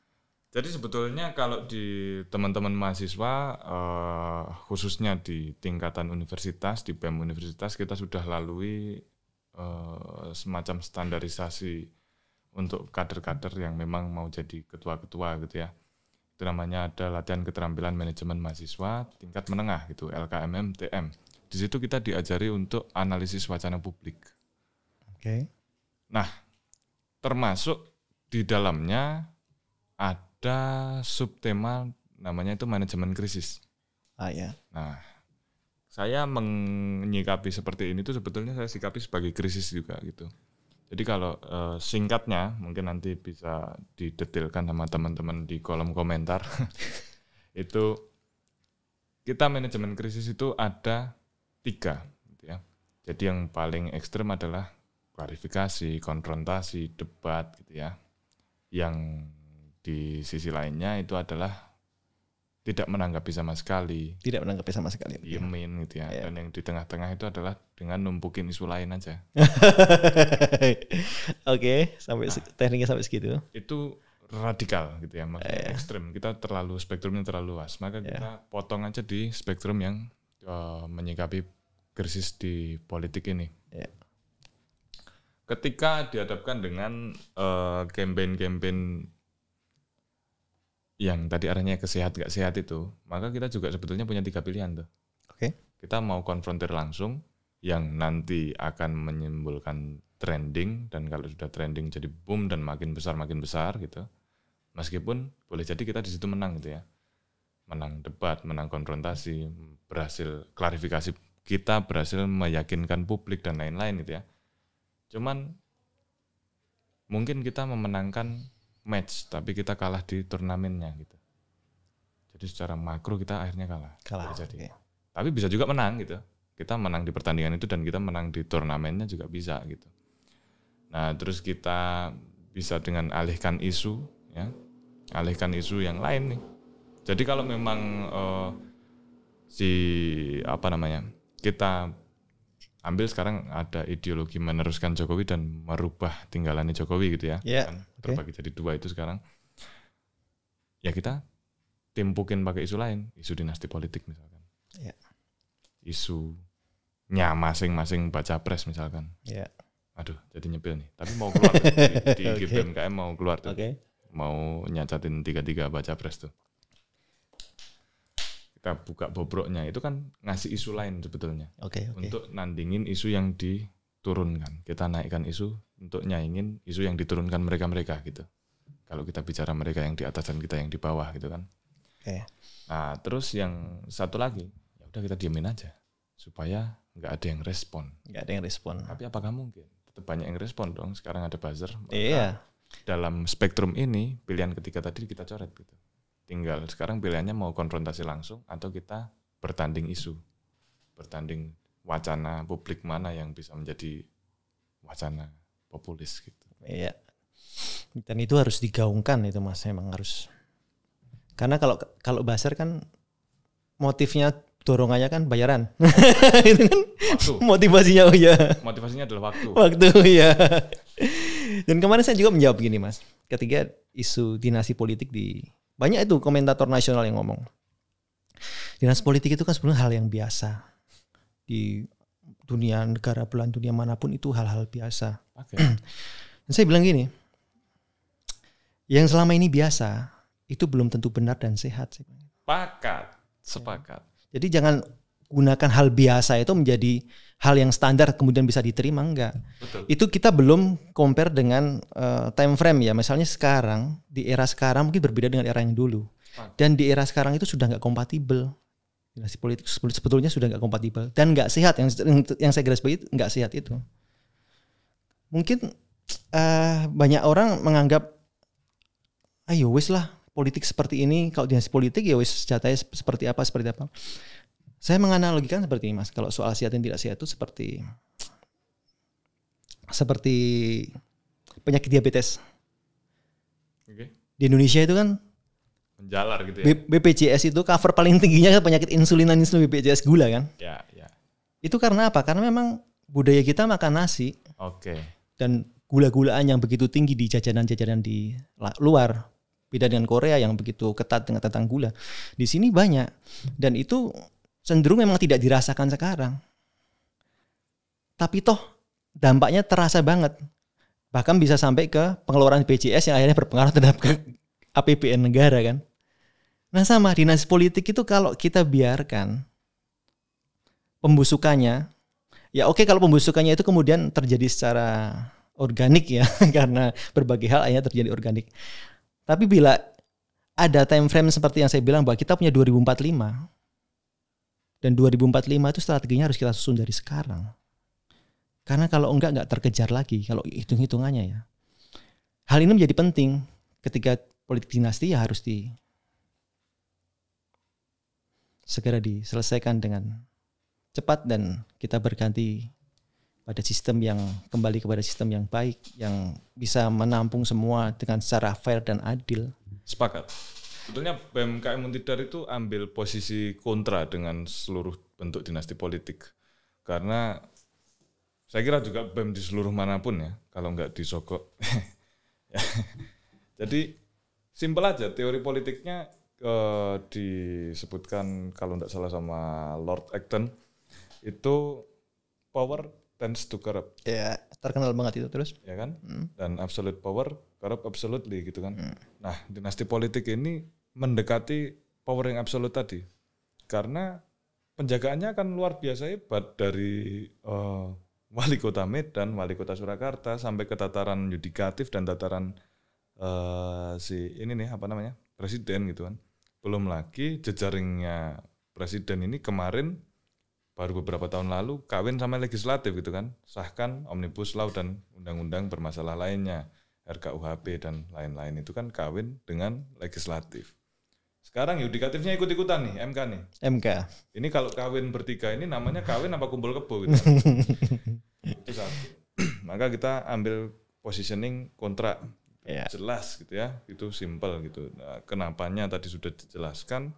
Jadi sebetulnya kalau di teman-teman mahasiswa khususnya di tingkatan universitas, di BEM universitas, kita sudah lalui semacam standarisasi untuk kader-kader yang memang mau jadi ketua-ketua gitu ya. Itu namanya ada latihan keterampilan manajemen mahasiswa tingkat menengah gitu, LKMM TM. Di situ kita diajari untuk analisis wacana publik. Oke. Nah, termasuk di dalamnya ada subtema namanya itu manajemen krisis. Ya. Nah, saya menyikapi seperti ini tuh sebetulnya saya sikapi sebagai krisis juga gitu. Jadi kalau singkatnya mungkin nanti bisa didetailkan sama teman-teman di kolom komentar. Itu kita manajemen krisis itu ada 3 gitu ya. Jadi yang paling ekstrem adalah klarifikasi, konfrontasi, debat gitu ya. Yang di sisi lainnya itu adalah tidak menanggapi sama sekali. Tidak menanggapi sama sekali. Diemin gitu ya. Dan yang di tengah-tengah itu adalah dengan numpukin isu lain aja. Oke, sampai tekniknya sampai segitu. Itu radikal gitu ya, maksudnya ekstrim. Kita spektrumnya terlalu luas. Maka kita potong aja di spektrum yang menyikapi krisis di politik ini. Ketika dihadapkan dengan campaign-campaign yang tadi arahnya ke sehat gak sehat itu, maka kita juga sebetulnya punya 3 pilihan tuh. Kita mau konfrontir langsung yang nanti akan menimbulkan trending, dan kalau sudah trending jadi boom dan makin besar gitu. Meskipun boleh jadi kita di situ menang gitu ya. Menang debat, menang konfrontasi, berhasil klarifikasi, kita berhasil meyakinkan publik dan lain-lain gitu ya. Cuman mungkin kita memenangkan match, tapi kita kalah di turnamennya gitu. Jadi secara makro kita akhirnya kalah. Jadi. Tapi bisa juga menang gitu. Kita menang di pertandingan itu dan kita menang di turnamennya juga bisa gitu. Nah, terus kita bisa dengan alihkan isu ya. Alihkan isu yang lain nih. Jadi kalau memang kita ambil sekarang ada ideologi meneruskan Jokowi dan merubah tinggalannya Jokowi gitu ya. Kan terbagi jadi 2 itu sekarang. Ya kita timpukin pakai isu lain, isu dinasti politik misalkan. Isunya masing-masing baca pres misalkan. Aduh, jadi nyepil nih. Tapi mau keluar di GBMKM mau keluar tuh. Mau nyacatin 3 baca pres tuh. Kita buka bobroknya, itu kan ngasih isu lain sebetulnya. Untuk nandingin isu yang diturunkan. Kita naikkan isu untuk nyaingin isu yang diturunkan mereka-mereka gitu. Kalau kita bicara mereka yang di atas dan kita yang di bawah gitu kan. Nah, terus yang satu lagi, ya udah kita diemin aja supaya nggak ada yang respon. Tapi apakah mungkin? Tetap banyak yang respon dong. Sekarang ada buzzer. Dalam spektrum ini pilihan ketiga tadi kita coret gitu. Tinggal sekarang pilihannya mau konfrontasi langsung atau kita bertanding isu. Bertanding wacana publik mana yang bisa menjadi wacana populis gitu. Dan itu harus digaungkan itu Mas, memang harus. Karena kalau buzzer kan motifnya, dorongannya kan bayaran. Itu kan waktu. Motivasinya Motivasinya adalah waktu. Dan kemarin saya juga menjawab gini Mas. Ketika isu dinasti politik banyak itu komentator nasional yang ngomong. Dinasti politik itu kan sebenarnya hal yang biasa. Di dunia negara, belahan dunia manapun itu hal-hal biasa. Dan saya bilang gini, yang selama ini biasa, itu belum tentu benar dan sehat. Sepakat. Jadi jangan gunakan hal biasa itu menjadi hal yang standar kemudian bisa diterima, enggak. Betul. Itu kita belum compare dengan time frame ya. Misalnya sekarang, di era sekarang mungkin berbeda dengan era yang dulu. Dan di era sekarang itu sudah enggak kompatibel. Dinasti politik sebetulnya sudah enggak kompatibel dan enggak sehat. Yang saya garis bawahi enggak sehat itu. Mungkin banyak orang menganggap ayo wis lah politik seperti ini, kalau dinasti politik ya wis senjatanya seperti apa. Saya menganalogikan seperti ini Mas, kalau soal sehat dan tidak sehat itu seperti penyakit diabetes. Di Indonesia itu kan menjalar gitu ya. BPJS itu cover paling tingginya penyakit insulin BPJS gula kan. Ya. Itu karena apa? Karena memang budaya kita makan nasi. Dan gula-gulaan yang begitu tinggi di jajanan-jajanan di luar. Beda dengan Korea yang begitu ketat dengan tentang gula. Di sini banyak. Dan itu cenderung memang tidak dirasakan sekarang. Tapi toh dampaknya terasa banget. Bahkan bisa sampai ke pengeluaran BPJS yang akhirnya berpengaruh terhadap APBN negara kan. Nah sama dinasti politik itu kalau kita biarkan pembusukannya, ya oke kalau pembusukannya itu kemudian terjadi secara organik ya, karena berbagai hal akhirnya terjadi organik. Tapi bila ada time frame seperti yang saya bilang bahwa kita punya 2045, dan 2045 itu strateginya harus kita susun dari sekarang. Karena kalau enggak terkejar lagi, kalau hitung-hitungannya ya. Hal ini menjadi penting ketika politik dinasti ya harus segera diselesaikan dengan cepat dan kita berganti pada sistem yang kembali kepada sistem yang baik yang bisa menampung semua dengan secara fair dan adil. Sepakat. Sebetulnya BMKM Untidar itu ambil posisi kontra dengan seluruh bentuk dinasti politik. Karena saya kira juga BEM di seluruh manapun ya, kalau nggak disogok. Jadi simpel aja, teori politiknya disebutkan kalau nggak salah sama Lord Acton, itu power tends to corrupt. Ya, terkenal banget itu terus. Ya kan? Dan absolute power corrupt absolutely gitu kan. Nah, dinasti politik ini mendekati power yang absolut tadi. Karena penjagaannya kan luar biasa hebat dari Wali Kota Medan, Wali Kota Surakarta sampai ke tataran yudikatif dan tataran Presiden gitu kan. Belum lagi jejaringnya Presiden ini kemarin baru beberapa tahun lalu kawin sama legislatif gitu kan. Sahkan Omnibus Law dan undang-undang bermasalah lainnya, RKUHP dan lain-lain itu kan kawin dengan legislatif. Sekarang yudikatifnya ikut-ikutan nih, MK nih. MK. Ini kalau kawin bertiga ini namanya kawin apa kumpul kebo gitu. Itu satu. Maka kita ambil positioning kontra. Jelas gitu ya, itu simple gitu. Nah, kenapanya tadi sudah dijelaskan.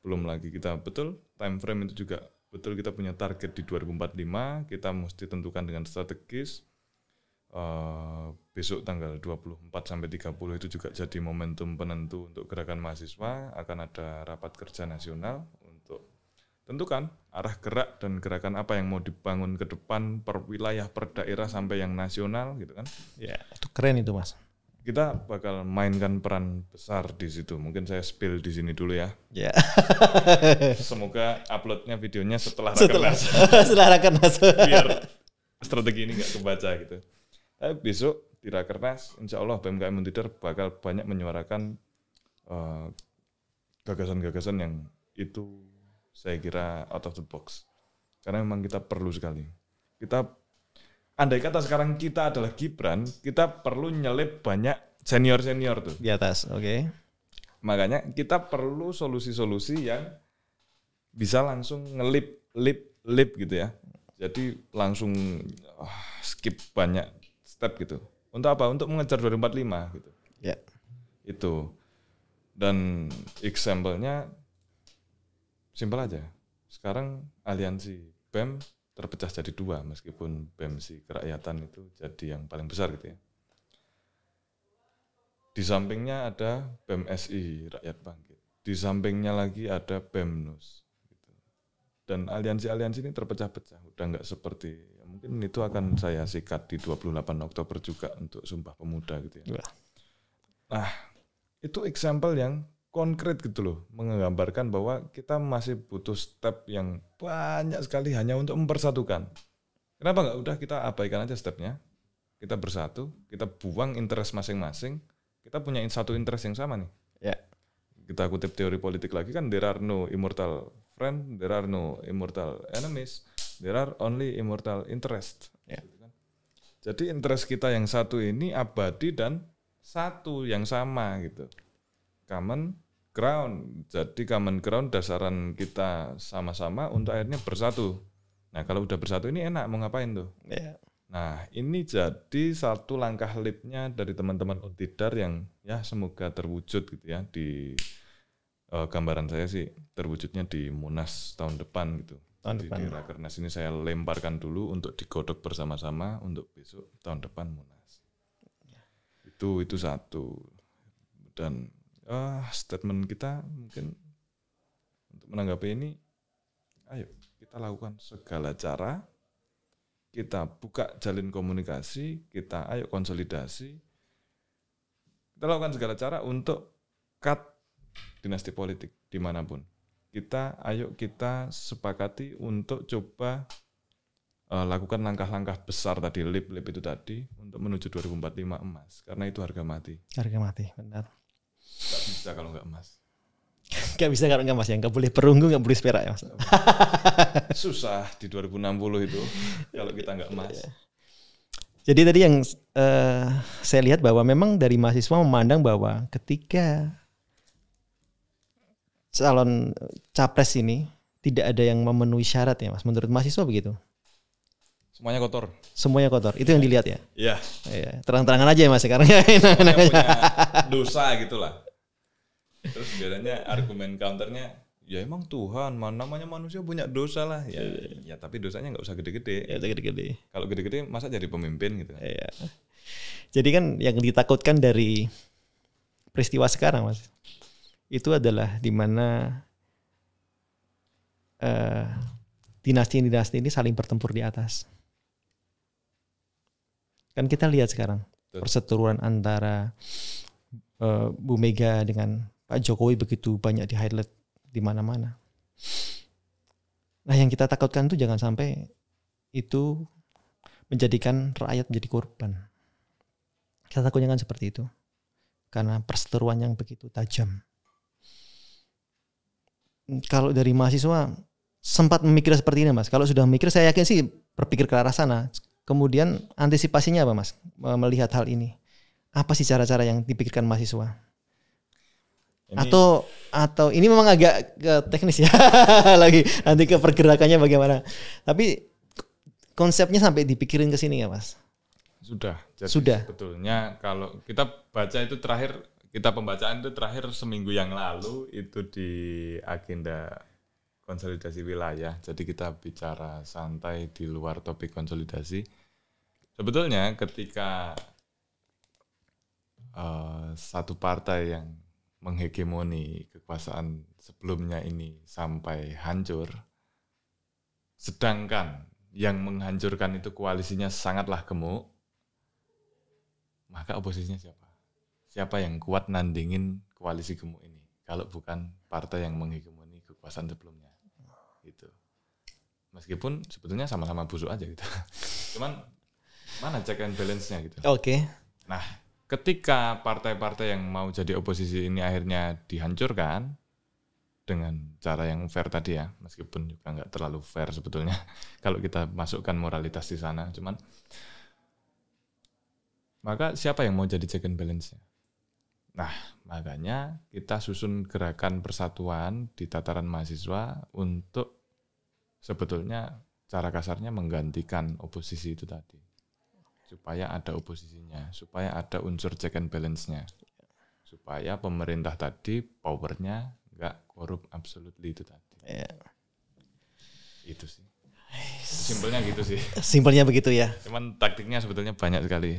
Belum lagi kita betul time frame itu juga betul, kita punya target di 2045, kita mesti tentukan dengan strategis. Besok tanggal 24 sampai 30 itu juga jadi momentum penentu untuk gerakan mahasiswa. Akan ada rapat kerja nasional untuk tentukan arah gerak dan gerakan apa yang mau dibangun ke depan, per wilayah, per daerah sampai yang nasional gitu kan. Ya, itu keren itu Mas. Kita bakal mainkan peran besar di situ. Mungkin saya spill di sini dulu ya. Ya. Semoga uploadnya videonya setelah Rakernas. Setelah Rakernas. Biar strategi ini nggak kebaca gitu. Tapi besok di Rakernas, insya Allah BMKM Untidar bakal banyak menyuarakan gagasan-gagasan yang itu saya kira out of the box. Karena memang kita perlu sekali. Andai kata sekarang kita adalah Gibran, kita perlu nyelip banyak senior-senior tuh. Di atas, oke. Makanya kita perlu solusi-solusi yang bisa langsung lip gitu ya. Jadi langsung skip banyak step gitu. Untuk apa? Untuk mengejar 2045 gitu. Ya. Itu. Dan example-nya simpel aja. Sekarang aliansi BEM terpecah jadi dua, meskipun BEMSI kerakyatan itu jadi yang paling besar gitu ya. Di sampingnya ada BEMSI Rakyat Bangkit. Di sampingnya lagi ada BEMNUS. Gitu. Dan aliansi-aliansi ini terpecah-pecah. Udah nggak seperti, mungkin itu akan saya sikat di 28 Oktober juga untuk Sumpah Pemuda gitu ya. Nah, itu example yang konkret gitu loh, menggambarkan bahwa kita masih butuh step yang banyak sekali hanya untuk mempersatukan. Kenapa nggak udah kita abaikan aja stepnya, kita bersatu, kita buang interest masing-masing, kita punya satu interest yang sama nih. Ya. Kita kutip teori politik lagi kan, there are no immortal friend, there are no immortal enemies, there are only immortal interest. Ya. Jadi interest kita yang satu ini abadi dan satu yang sama gitu. Common ground. Jadi common ground dasaran kita sama-sama untuk akhirnya bersatu. Nah, kalau udah bersatu ini enak mau ngapain tuh? Yeah. Nah, ini jadi satu langkah lipnya dari teman-teman Untidar yang ya semoga terwujud gitu ya di gambaran saya sih terwujudnya di Munas tahun depan gitu. Di Rakernas ini saya lemparkan dulu untuk digodok bersama-sama untuk besok tahun depan Munas. Itu satu. Dan statement kita mungkin untuk menanggapi ini, ayo kita lakukan segala cara, kita buka jalin komunikasi, kita ayo konsolidasi, kita lakukan segala cara untuk cut dinasti politik dimanapun. Ayo kita sepakati untuk coba lakukan langkah-langkah besar tadi, lip itu tadi, untuk menuju 2045 emas, karena itu harga mati. Harga mati, benar. Gak bisa kalau nggak emas. Gak bisa kalau nggak emas ya, nggak boleh perunggu, nggak boleh perak ya Mas. Susah di 2060 itu kalau kita nggak emas. Jadi tadi yang saya lihat bahwa memang dari mahasiswa memandang bahwa ketika calon capres ini tidak ada yang memenuhi syarat ya Mas. Menurut mahasiswa begitu? Semuanya kotor. Semuanya kotor. Itu yang dilihat ya? Iya. Terang-terangan aja ya Mas sekarang ya. Punya dosa gitulah. Terus biasanya argumen counternya, ya emang Tuhan, namanya manusia punya dosa lah. Ya tapi dosanya nggak usah gede-gede. Ya, gede-gede. Kalau gede-gede masa jadi pemimpin gitu. Ya. Jadi kan yang ditakutkan dari peristiwa sekarang, Mas, itu adalah di mana dinasti-dinasti ini saling bertempur di atas. Kan kita lihat sekarang perseteruan antara Bu Mega dengan Pak Jokowi begitu banyak di highlight di mana-mana. Nah, yang kita takutkan itu jangan sampai itu menjadikan rakyat menjadi korban. Kita takutnya kan seperti itu. Karena perseteruan yang begitu tajam. Kalau dari mahasiswa sempat memikir seperti ini, Mas. Kalau sudah memikir, saya yakin sih berpikir ke arah sana. Kemudian antisipasinya apa, Mas? Melihat hal ini. Apa sih cara-cara yang dipikirkan mahasiswa? Atau ini memang agak ke teknis ya. Lagi nanti ke pergerakannya bagaimana. Tapi konsepnya sampai dipikirin ke sini ya, Mas? Sudah. Jadi sudah. Sebetulnya kalau kita baca itu terakhir, kita pembacaan itu terakhir seminggu yang lalu itu di agenda konsolidasi wilayah. Jadi kita bicara santai di luar topik konsolidasi. Sebetulnya ketika satu partai yang menghegemoni kekuasaan sebelumnya ini sampai hancur, sedangkan yang menghancurkan itu koalisinya sangatlah gemuk, maka oposisinya siapa? Siapa yang kuat nandingin koalisi gemuk ini? Kalau bukan partai yang menghegemoni kekuasaan sebelumnya. Gitu. Meskipun sebetulnya sama-sama busuk aja gitu. Cuman mana check and balance-nya gitu. Oke. Nah, ketika partai-partai yang mau jadi oposisi ini akhirnya dihancurkan dengan cara yang fair tadi ya, meskipun juga nggak terlalu fair sebetulnya kalau kita masukkan moralitas di sana, cuman maka siapa yang mau jadi check and balance-nya? Nah, makanya kita susun gerakan persatuan di tataran mahasiswa untuk sebetulnya cara kasarnya menggantikan oposisi itu tadi. Supaya ada oposisinya, supaya ada unsur check and balance-nya. Supaya pemerintah tadi powernya nggak korup absolutely itu tadi. Itu sih. Simpelnya gitu sih. Simpelnya begitu ya. Cuman taktiknya sebetulnya banyak sekali.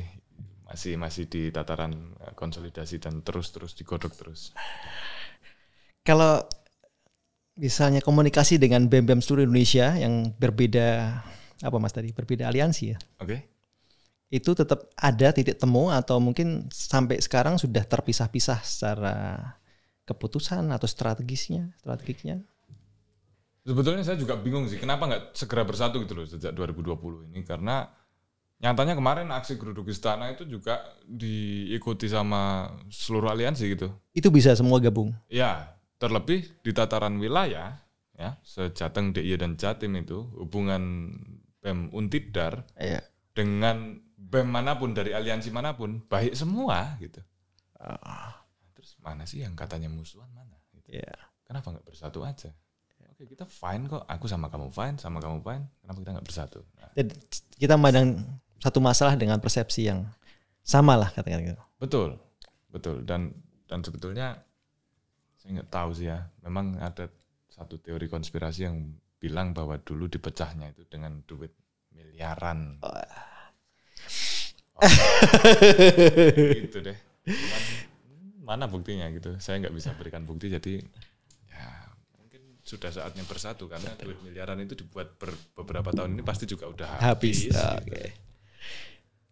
Masih di tataran konsolidasi dan terus digodok terus. Kalau misalnya komunikasi dengan BEM-BEM seluruh Indonesia yang berbeda, apa Mas tadi? Berbeda aliansi ya? Oke. Itu tetap ada titik temu atau mungkin sampai sekarang sudah terpisah-pisah secara keputusan atau strategiknya? Sebetulnya saya juga bingung sih, kenapa nggak segera bersatu gitu loh sejak 2020 ini, karena nyatanya kemarin aksi geruduk istana itu juga diikuti sama seluruh aliansi gitu. Itu bisa semua gabung? Ya, terlebih di tataran wilayah, ya, sejateng DIY dan Jatim itu, hubungan BEM Untidar dengan BEM manapun dari aliansi manapun, baik semua gitu. Terus mana sih yang katanya musuhan mana? Gitu. Kenapa nggak bersatu aja? Oke, kita fine kok, aku sama kamu fine, kenapa kita nggak bersatu? Nah. Jadi kita memandang satu masalah dengan persepsi yang sama lah katakan gitu. Betul. Dan sebetulnya saya nggak tahu sih ya. Memang ada satu teori konspirasi yang bilang bahwa dulu dipecahnya itu dengan duit miliaran. Gitu deh. Cuman, mana buktinya gitu? Saya nggak bisa berikan bukti. Jadi ya mungkin sudah saatnya bersatu karena duit miliaran itu dibuat beberapa tahun ini pasti juga udah habis. Gitu.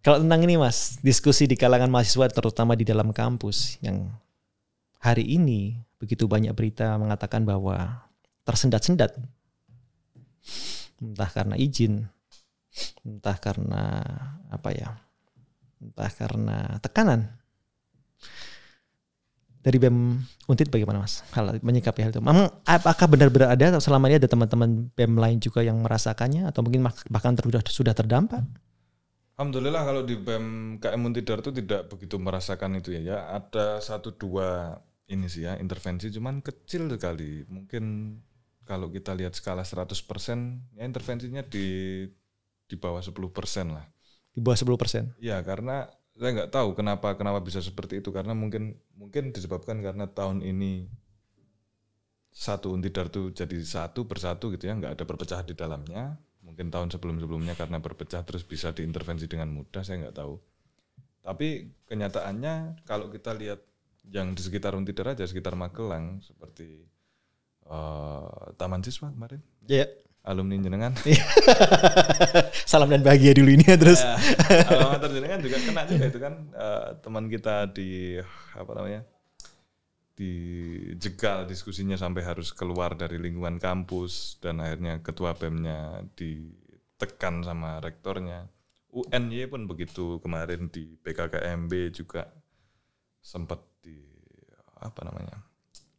Kalau tentang ini Mas, diskusi di kalangan mahasiswa terutama di dalam kampus yang hari ini begitu banyak berita mengatakan bahwa tersendat-sendat. Entah karena izin, entah karena entah karena tekanan. Dari BEM Untid bagaimana Mas? Menyikapi hal itu. Memang apakah benar-benar ada atau selama ini ada teman-teman BEM lain juga yang merasakannya atau mungkin bahkan sudah terdampak? Alhamdulillah kalau di BEM KM Untidar itu tidak begitu merasakan itu ya. Ada 1-2 ini sih ya intervensi, cuman kecil sekali. Mungkin kalau kita lihat skala 100% ya intervensinya di bawah 10% lah. Di bawah 10%? Ya karena saya nggak tahu kenapa bisa seperti itu, karena mungkin disebabkan karena tahun ini satu Untidar tuh jadi satu bersatu gitu ya, nggak ada perpecahan di dalamnya. Mungkin tahun sebelumnya karena berpecah terus bisa diintervensi dengan mudah, saya nggak tahu. Tapi kenyataannya kalau kita lihat yang di sekitar Untidar aja, sekitar Magelang, seperti Taman Siswa kemarin, alumni jenengan. Salam dan bahagia dulu ini ya, terus. Alumni jenengan juga kena juga itu kan, teman kita di dijegal diskusinya sampai harus keluar dari lingkungan kampus, dan akhirnya ketua BEM-nya ditekan sama rektornya. UNY pun begitu, kemarin di PKKMB juga sempat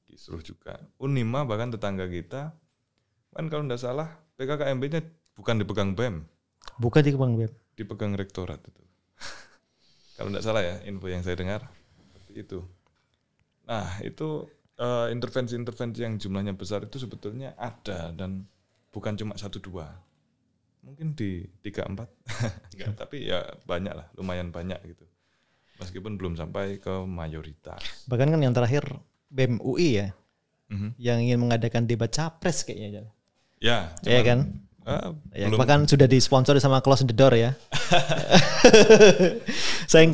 kisruh juga. Unima bahkan tetangga kita kan kalau tidak salah PKKMB-nya bukan dipegang BEM. Bukan dipegang BEM. Dipegang rektorat itu. Kalau tidak salah ya, info yang saya dengar seperti itu. Nah, itu intervensi-intervensi yang jumlahnya besar itu sebetulnya ada, dan bukan cuma 1-2. Mungkin di 3-4. Enggak, tapi ya banyak lah, lumayan banyak gitu. Meskipun belum sampai ke mayoritas. Bahkan kan yang terakhir BEM UI ya, yang ingin mengadakan debat capres kayaknya. Ya, iya kan? Bahkan sudah disponsori sama Close the Door ya. Saya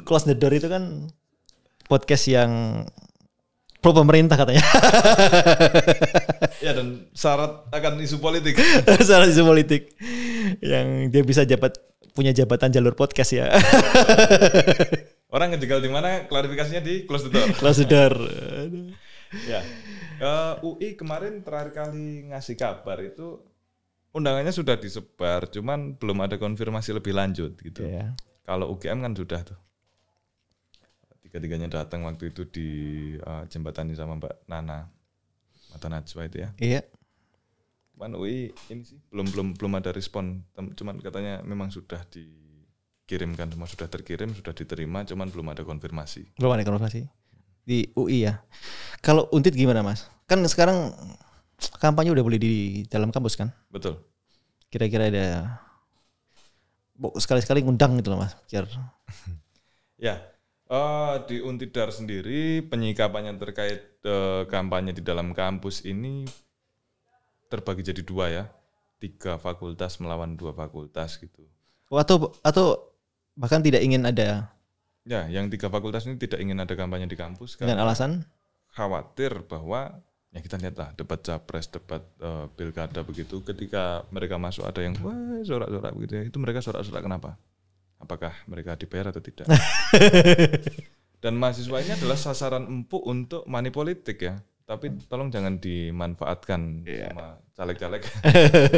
Close the Door itu kan podcast yang pro pemerintah katanya. Ya, dan syarat akan isu politik. Syarat isu politik yang dia bisa punya jabatan jalur podcast ya. Orang ngejegal di mana, klarifikasinya di Close the Door. Close the Door. Ya. UI kemarin terakhir kali ngasih kabar itu undangannya sudah disebar, cuman belum ada konfirmasi lebih lanjut gitu. Yeah. Kalau UGM kan sudah tuh. Tiga-tiganya datang waktu itu di jembatani sama Mbak Nana Mata Najwa itu ya. Iya. Cuman UI ini sih belum ada respon, cuman katanya memang sudah dikirimkan, semua sudah terkirim, sudah diterima, cuman belum ada konfirmasi. Belum ada konfirmasi di UI ya. Kalau Untid gimana Mas? Kan sekarang kampanye udah boleh di dalam kampus kan? Betul. Kira-kira ada sekali-sekali ngundang gitu loh Mas. Ya. Di Untidar sendiri penyikapannya terkait kampanye di dalam kampus ini terbagi jadi 2 ya, 3 fakultas melawan 2 fakultas gitu. Atau bahkan tidak ingin ada? Ya, yang 3 fakultas ini tidak ingin ada kampanye di kampus. Dengan alasan? Khawatir bahwa ya kita lihatlah debat capres, debat pilkada begitu, ketika mereka masuk ada yang sorak-sorak begitu ya, itu mereka sorak-sorak kenapa? Apakah mereka dibayar atau tidak? Dan mahasiswa ini adalah sasaran empuk untuk money politik ya. Tapi tolong jangan dimanfaatkan sama caleg-caleg.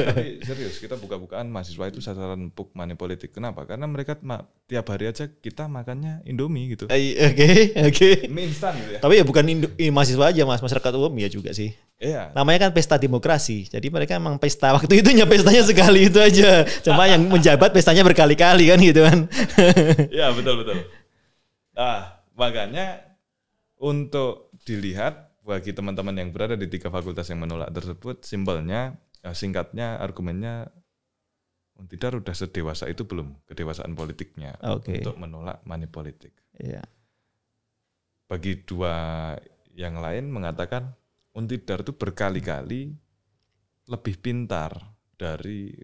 Tapi serius, kita buka-bukaan mahasiswa itu sasaran empuk money politik. Kenapa? Karena mereka tiap hari aja kita makannya Indomie gitu. Oke. Mie instan gitu ya. Tapi ya bukan mahasiswa aja Mas, masyarakat umum ya juga sih. Iya. Namanya kan pesta demokrasi. Jadi mereka emang pesta waktu itu pestanya sekali itu aja. Cuma yang menjabat pestanya berkali-kali kan gitu kan. Iya, betul. Nah, makanya untuk dilihat bagi teman-teman yang berada di 3 fakultas yang menolak tersebut, simpelnya, singkatnya, argumennya Untidar udah sedewasa itu belum kedewasaan politiknya untuk menolak money politik. Iya. Bagi 2 yang lain mengatakan Untidar itu berkali-kali lebih pintar dari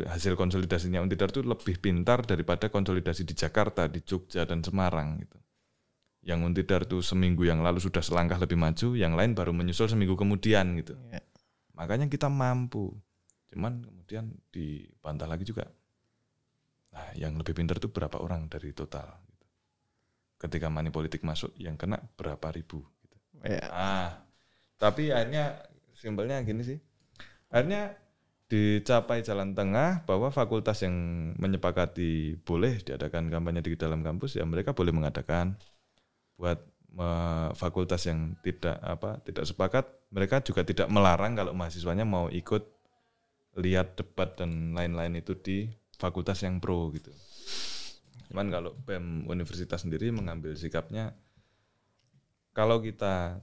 hasil konsolidasinya. Untidar itu lebih pintar daripada konsolidasi di Jakarta, di Jogja dan Semarang gitu. Yang Untidar itu seminggu yang lalu sudah selangkah lebih maju, yang lain baru menyusul seminggu kemudian gitu. Yeah. Makanya kita mampu, cuman kemudian dibantah lagi juga. Nah, yang lebih pintar itu berapa orang dari total? Gitu. Ketika money politik masuk, yang kena berapa ribu? Gitu. Yeah. Tapi akhirnya simpelnya gini sih. Akhirnya dicapai jalan tengah bahwa fakultas yang menyepakati boleh diadakan kampanye di dalam kampus, ya mereka boleh mengadakan. Buat fakultas yang tidak sepakat, mereka juga tidak melarang kalau mahasiswanya mau ikut lihat debat dan lain-lain itu di fakultas yang pro gitu. Cuman kalau BEM Universitas sendiri mengambil sikapnya, kalau kita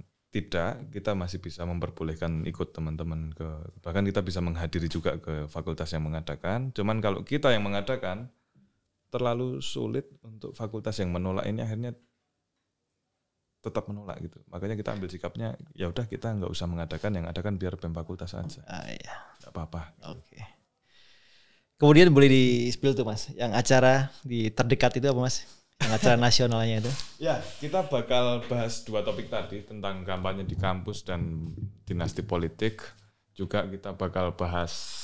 masih bisa memperbolehkan ikut teman-teman bahkan kita bisa menghadiri juga ke fakultas yang mengadakan. Cuman kalau kita yang mengadakan, terlalu sulit untuk fakultas yang menolak ini akhirnya tetap menolak gitu. Makanya kita ambil sikapnya ya udah kita nggak usah mengadakan, yang adakan biar BEM fakultas aja. Iya. Nggak apa-apa. Oke. Kemudian boleh di-spill tuh Mas, yang acara di terdekat itu apa Mas? Yang acara nasionalnya itu? Ya, kita bakal bahas 2 topik tadi tentang kampanye di kampus dan dinasti politik. Juga kita bakal bahas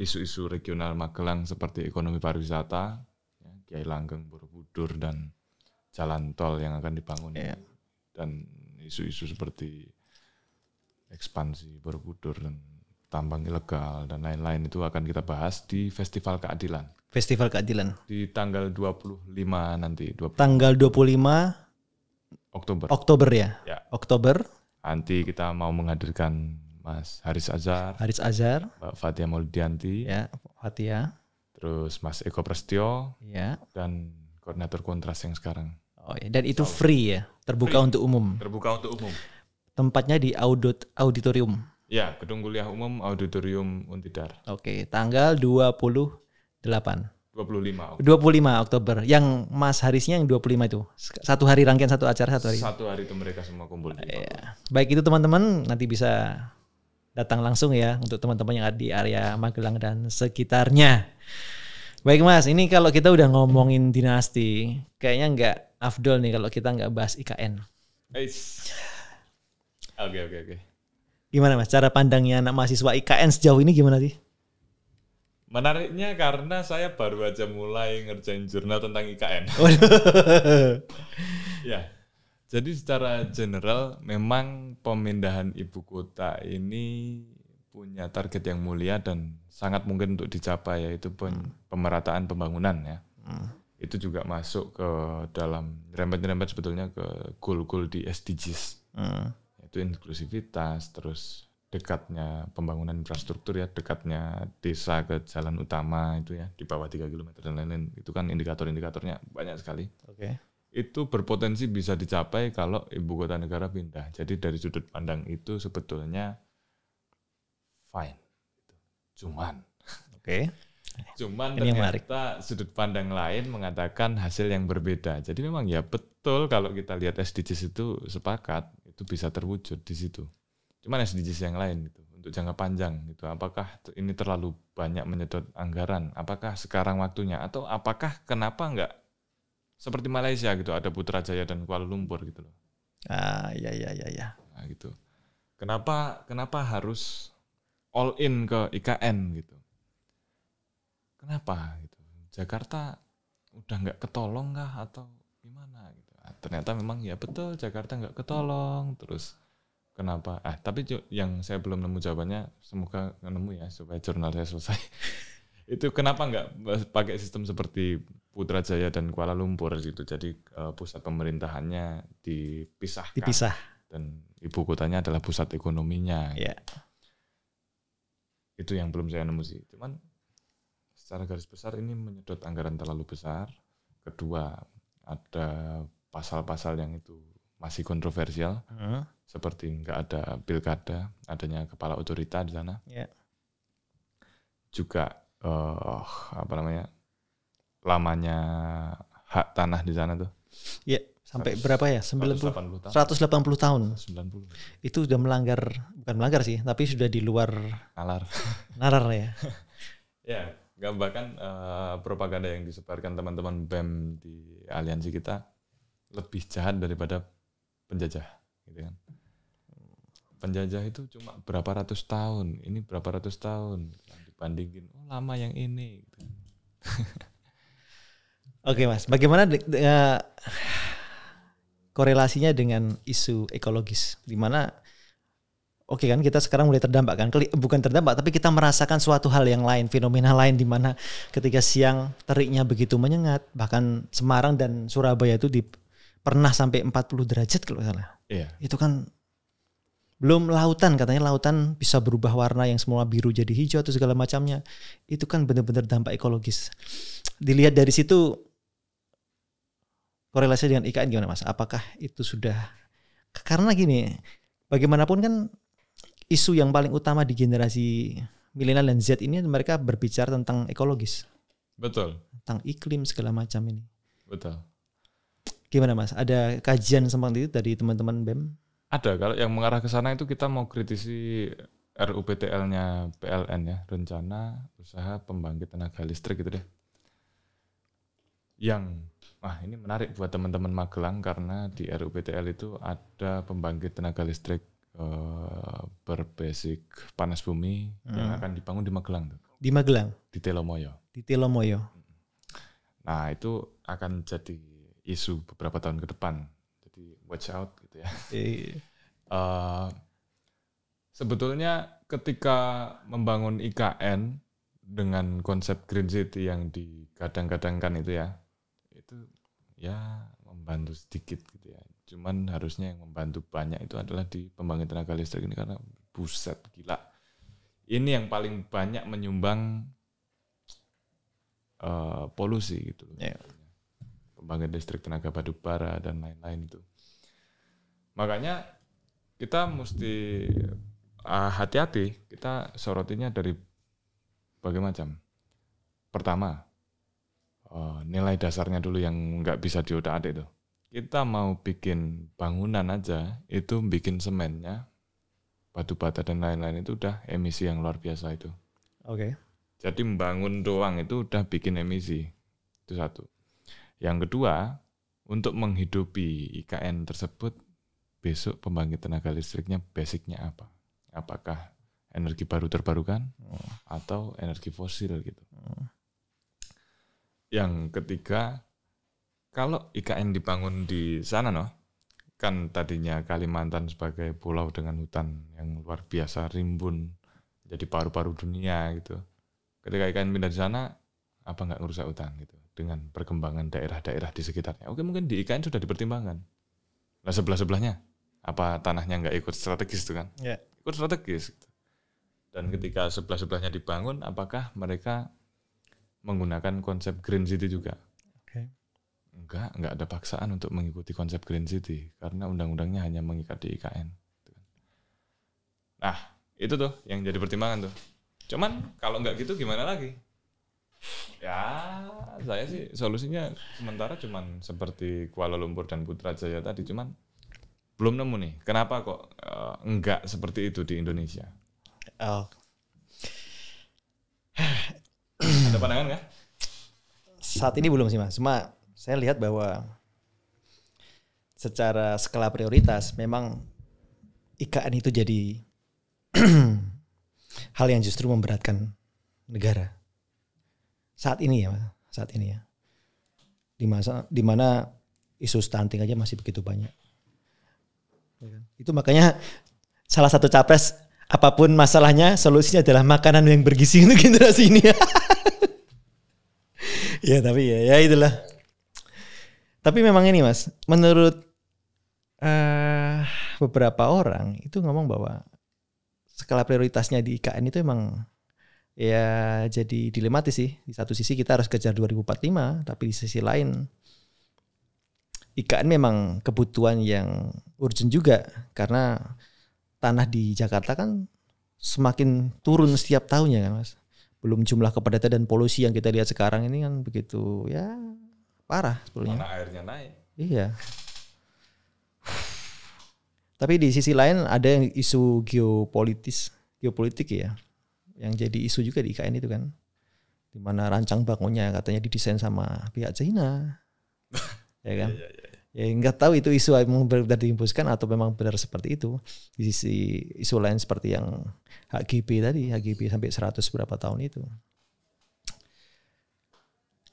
isu-isu regional Magelang seperti ekonomi pariwisata, ya, Kiai Langgeng, Borobudur, dan jalan tol yang akan dibangun. Yeah. Dan isu-isu seperti ekspansi Borobudur dan tambang ilegal dan lain-lain itu akan kita bahas di Festival Keadilan. Festival Keadilan. Di tanggal 25 nanti. Tanggal 25 Oktober ya? Ya. Oktober. Nanti kita mau menghadirkan Mas Haris Azhar, Mbak Fatia Maulidianti, ya, Fatia, terus Mas Eko Prestio, ya, dan koordinator Kontras yang sekarang. Oh ya, dan itu free ya, terbuka free. Untuk umum. Terbuka untuk umum. Tempatnya di auditorium. Ya, Gedung Kuliah Umum Auditorium Untidar. Oke, tanggal 25 Oktober. Yang Mas Harisnya yang 25 itu. Satu hari rangkaian satu acara satu hari. Satu hari itu mereka semua kumpul. Ya. Baik itu teman-teman, nanti bisa datang langsung ya untuk teman-teman yang ada di area Magelang dan sekitarnya. Baik Mas, ini kalau kita udah ngomongin dinasti, kayaknya nggak afdol nih kalau kita nggak bahas IKN. Oke. Gimana Mas, cara pandangnya anak mahasiswa IKN sejauh ini gimana sih? Menariknya karena saya baru aja mulai ngerjain jurnal tentang IKN. Ya, jadi secara general memang pemindahan ibu kota ini punya target yang mulia dan sangat mungkin untuk dicapai, yaitu pemerataan pembangunan ya. Itu juga masuk ke dalam rempet-rempet sebetulnya ke goal-goal di SDGs. Itu inklusivitas, terus dekatnya pembangunan infrastruktur ya, dekatnya desa ke jalan utama itu ya, di bawah 3 km dan lain-lain. Itu kan indikator-indikatornya banyak sekali. Oke. Itu berpotensi bisa dicapai kalau ibu kota negara pindah. Jadi dari sudut pandang itu sebetulnya fine. Cuman ternyata sudut pandang lain mengatakan hasil yang berbeda. Jadi memang ya betul kalau kita lihat SDGs itu sepakat, itu bisa terwujud di situ. Cuman SDGs yang lain gitu, untuk jangka panjang gitu. Apakah ini terlalu banyak menyedot anggaran? Apakah sekarang waktunya? Atau apakah kenapa enggak seperti Malaysia gitu, ada Putrajaya dan Kuala Lumpur gitu loh. Iya. Nah, gitu. Kenapa harus all in ke IKN gitu? Kenapa gitu? Jakarta udah nggak ketolong kah atau gimana gitu? Nah, ternyata memang ya betul Jakarta nggak ketolong. Terus kenapa? Tapi yang saya belum nemu jawabannya, semoga nemu ya supaya jurnal saya selesai. Itu kenapa nggak pakai sistem seperti Putrajaya dan Kuala Lumpur gitu? Jadi pusat pemerintahannya dipisah. Dan ibu kotanya adalah pusat ekonominya. Yeah. Itu yang belum saya nemu sih. Cuman secara garis besar ini menyedot anggaran terlalu besar. Kedua, ada pasal-pasal yang itu masih kontroversial. Seperti nggak ada pilkada, adanya kepala otorita di sana. Yeah. Juga lamanya hak tanah di sana tuh. Iya, sampai berapa ya? 180 tahun. 90. Itu sudah bukan melanggar sih, tapi sudah di luar nalar ya. Ya, bahkan propaganda yang disebarkan teman-teman BEM di aliansi kita lebih jahat daripada penjajah, gitu kan. Penjajah itu cuma berapa ratus tahun, ini berapa ratus tahun, dibandingin lama yang ini. Gitu. Oke Mas, bagaimana korelasinya dengan isu ekologis? Di mana, oke kan kita sekarang mulai terdampak kan? Bukan terdampak, tapi kita merasakan suatu hal yang lain, fenomena lain di mana ketika siang teriknya begitu menyengat, bahkan Semarang dan Surabaya itu pernah sampai 40 derajat kalau salah. Iya. Itu kan belum lautan, katanya lautan bisa berubah warna yang semula biru jadi hijau atau segala macamnya. Itu kan benar-benar dampak ekologis. Dilihat dari situ, korelasi dengan IKN gimana Mas? Apakah itu sudah, karena gini, bagaimanapun kan isu yang paling utama di generasi milenial dan Z ini mereka berbicara tentang ekologis. Betul. Tentang iklim segala macam ini. Betul. Gimana Mas? Ada kajian seperti itu dari teman-teman BEM? Ada. Kalau yang mengarah ke sana itu kita mau kritisi RUPTL-nya PLN ya, Rencana Usaha Pembangkit Tenaga Listrik gitu deh. Ini menarik buat teman-teman Magelang karena di RUPTL itu ada pembangkit tenaga listrik berbasis panas bumi yang akan dibangun di Magelang. Di Magelang? Di Telomoyo. Di Telomoyo. Nah itu akan jadi isu beberapa tahun ke depan. Jadi watch out gitu ya. Sebetulnya ketika membangun IKN dengan konsep Green City yang digadang-gadangkan itu ya membantu sedikit gitu ya. Cuman harusnya yang membantu banyak itu adalah di pembangkit tenaga listrik ini karena buset gila. Ini yang paling banyak menyumbang polusi gitu. Yeah. Pembangkit listrik tenaga batu bara dan lain-lain itu. Makanya kita mesti hati-hati. Kita sorotinya dari berbagai macam. Pertama, nilai dasarnya dulu yang nggak bisa diotak-atik itu. Kita mau bikin bangunan aja, itu bikin semennya, batu bata dan lain-lain itu udah emisi yang luar biasa itu. Oke. Jadi membangun doang itu udah bikin emisi. Itu satu. Yang kedua, untuk menghidupi IKN tersebut, besok pembangkit tenaga listriknya basicnya apa? Apakah energi baru terbarukan atau energi fosil gitu. Yang ketiga, kalau IKN dibangun di sana kan tadinya Kalimantan sebagai pulau dengan hutan yang luar biasa rimbun, jadi paru-paru dunia gitu. Ketika IKN pindah di sana, apa nggak ngerusak hutan gitu dengan perkembangan daerah-daerah di sekitarnya. Oke, mungkin di IKN sudah dipertimbangkan. Nah sebelah-sebelahnya, apa tanahnya nggak ikut strategis itu kan? Yeah. Ikut strategis. Gitu. Dan ketika sebelah-sebelahnya dibangun, apakah mereka menggunakan konsep Green City juga? Okay. Enggak ada paksaan untuk mengikuti konsep Green City karena undang-undangnya hanya mengikat di IKN. Nah, itu tuh yang jadi pertimbangan tuh. Cuman kalau enggak gitu gimana lagi? Ya, saya sih solusinya sementara cuman seperti Kuala Lumpur dan Putrajaya tadi, cuman belum nemu nih. Kenapa kok enggak seperti itu di Indonesia? Oh. Ada pandangan nggak? Saat ini belum sih Mas. Cuma saya lihat bahwa secara skala prioritas memang IKN itu jadi hal yang justru memberatkan negara. Saat ini ya. Di mana isu stunting aja masih begitu banyak. Itu makanya salah satu capres apapun masalahnya solusinya adalah makanan yang bergizi untuk generasi ini. Ya tapi ya itulah. Tapi memang ini Mas, menurut beberapa orang itu ngomong bahwa skala prioritasnya di IKN itu emang ya jadi dilematis sih. Di satu sisi kita harus kejar 2045, tapi di sisi lain IKN memang kebutuhan yang urgent juga karena tanah di Jakarta kan semakin turun setiap tahunnya kan Mas. Belum jumlah kepadatan dan polusi yang kita lihat sekarang ini kan begitu ya parah sebetulnya. Mana airnya naik. Iya. Tapi di sisi lain ada yang isu geopolitik ya, yang jadi isu juga di IKN itu kan, di mana rancang bangunnya katanya didesain sama pihak China, ya kan? Ya nggak tahu itu isu memang benar dihembuskan atau memang benar seperti itu. Di sisi isu lain seperti yang HGB sampai 100 berapa tahun itu.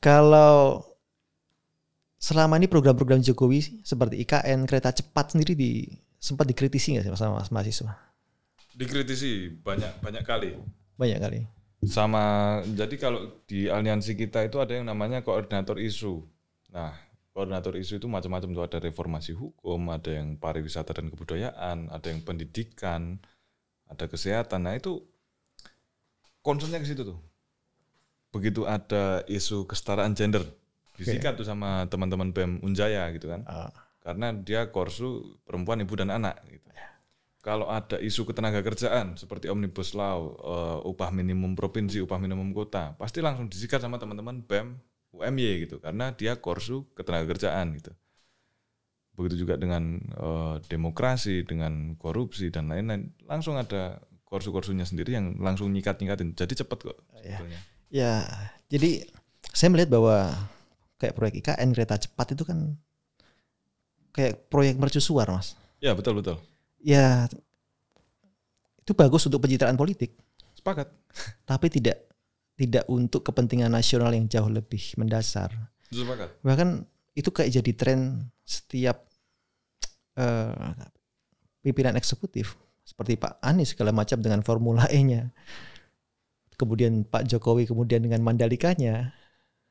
Kalau selama ini program-program Jokowi seperti IKN, kereta cepat sendiri sempat dikritisi nggak sih sama mahasiswa? Dikritisi banyak kali. Banyak kali. Sama, jadi kalau di aliansi kita itu ada yang namanya koordinator isu. Nah, koordinator isu itu macam-macam tuh, ada reformasi hukum, ada yang pariwisata dan kebudayaan, ada yang pendidikan, ada kesehatan. Nah itu concernnya ke situ tuh. Begitu ada isu kesetaraan gender, disikat tuh sama teman-teman BEM Unjaya gitu kan. Karena dia korsu perempuan, ibu dan anak gitu. kalau ada isu ketenaga kerjaan seperti Omnibus Law, upah minimum provinsi, upah minimum kota, pasti langsung disikat sama teman-teman BEM, UMY gitu, karena dia korsu ketenaga kerjaan gitu. Begitu juga dengan demokrasi, dengan korupsi dan lain-lain, langsung ada korsu-korsunya sendiri yang langsung nyikat-nyikatin. Jadi cepat kok sebetulnya. Ya, jadi saya melihat bahwa kayak proyek IKN kereta cepat itu kan kayak proyek mercusuar, Mas. Ya, betul. Ya, itu bagus untuk pencitraan politik. Sepakat. Tapi tidak untuk kepentingan nasional yang jauh lebih mendasar. Sepakat. Bahkan itu kayak jadi tren setiap pimpinan eksekutif seperti Pak Anies segala macam dengan Formula E-nya. Kemudian Pak Jokowi kemudian dengan Mandalikanya.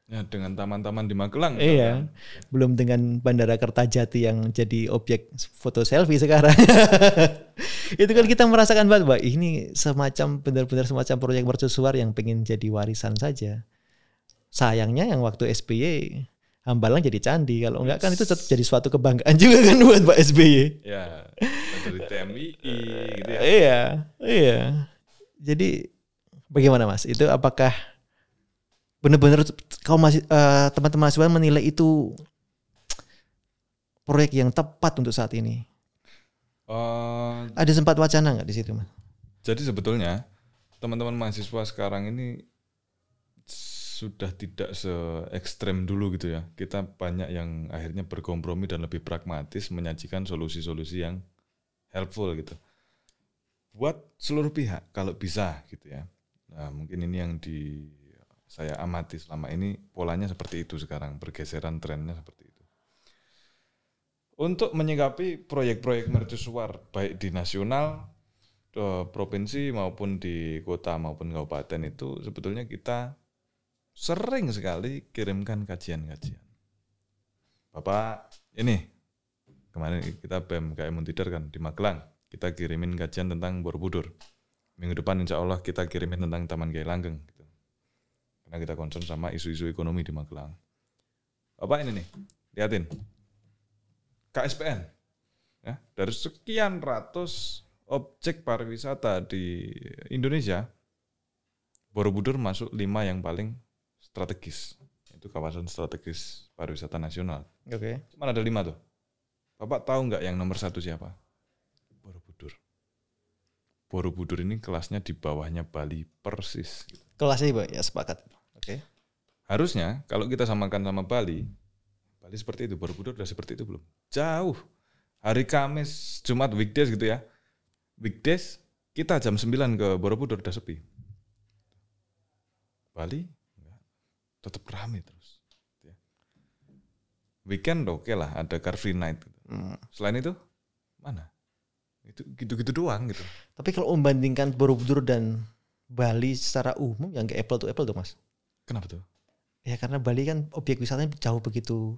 Ya, dengan taman-taman di Magelang. Iya. Belum dengan Bandara Kertajati yang jadi objek foto selfie sekarang. Itu kan kita merasakan banget, Mbak. Ini semacam benar-benar semacam proyek mercusuar yang pengen jadi warisan saja. Sayangnya yang waktu SBY Hambalang jadi candi. Kalau enggak kan itu tetap jadi suatu kebanggaan juga kan buat Pak SBY. Ya, dari TMI gitu ya. Iya. Jadi bagaimana, Mas? Itu apakah benar-benar kalau masih teman-teman mahasiswa menilai itu proyek yang tepat untuk saat ini? Ada sempat wacana nggak di situ, Mas? Jadi sebetulnya teman-teman mahasiswa sekarang ini sudah tidak se-ekstrem dulu gitu ya. Kita banyak yang akhirnya berkompromi dan lebih pragmatis menyajikan solusi-solusi yang helpful gitu. Buat seluruh pihak kalau bisa gitu ya. Nah, mungkin ini yang saya amati selama ini polanya seperti itu sekarang, pergeseran trennya seperti itu. Untuk menyikapi proyek-proyek mercusuar baik di nasional, provinsi maupun di kota maupun kabupaten itu sebetulnya kita sering sekali kirimkan kajian-kajian. Bapak, ini kemarin kita BEM KM Untidar kan di Magelang, kita kirimin kajian tentang Borobudur. Minggu depan insya Allah kita kirimin tentang Taman Kiai Langgeng. Gitu. Karena kita concern sama isu-isu ekonomi di Magelang. Bapak ini nih, lihatin. KSPN. Ya, dari sekian ratus objek pariwisata di Indonesia, Borobudur masuk 5 yang paling strategis. Itu kawasan strategis pariwisata nasional. Oke. Cuma ada 5 tuh. Bapak tahu nggak yang nomor 1 siapa? Borobudur. Borobudur ini kelasnya di bawahnya Bali persis. Kelasnya Pak, ya sepakat. Oke. Harusnya kalau kita samakan sama Bali seperti itu, Borobudur udah seperti itu belum? Jauh. Hari Kamis, Jumat, weekdays gitu ya. Weekdays kita jam 9 ke Borobudur udah sepi. Bali tetap ramai terus. Weekend oke lah, ada Car Free Night. Selain itu, mana? Itu gitu-gitu doang gitu. Tapi kalau membandingkan Borobudur dan Bali secara umum, yang nggak apple to apple tuh, Mas. Kenapa tuh? Ya karena Bali kan objek wisatanya jauh begitu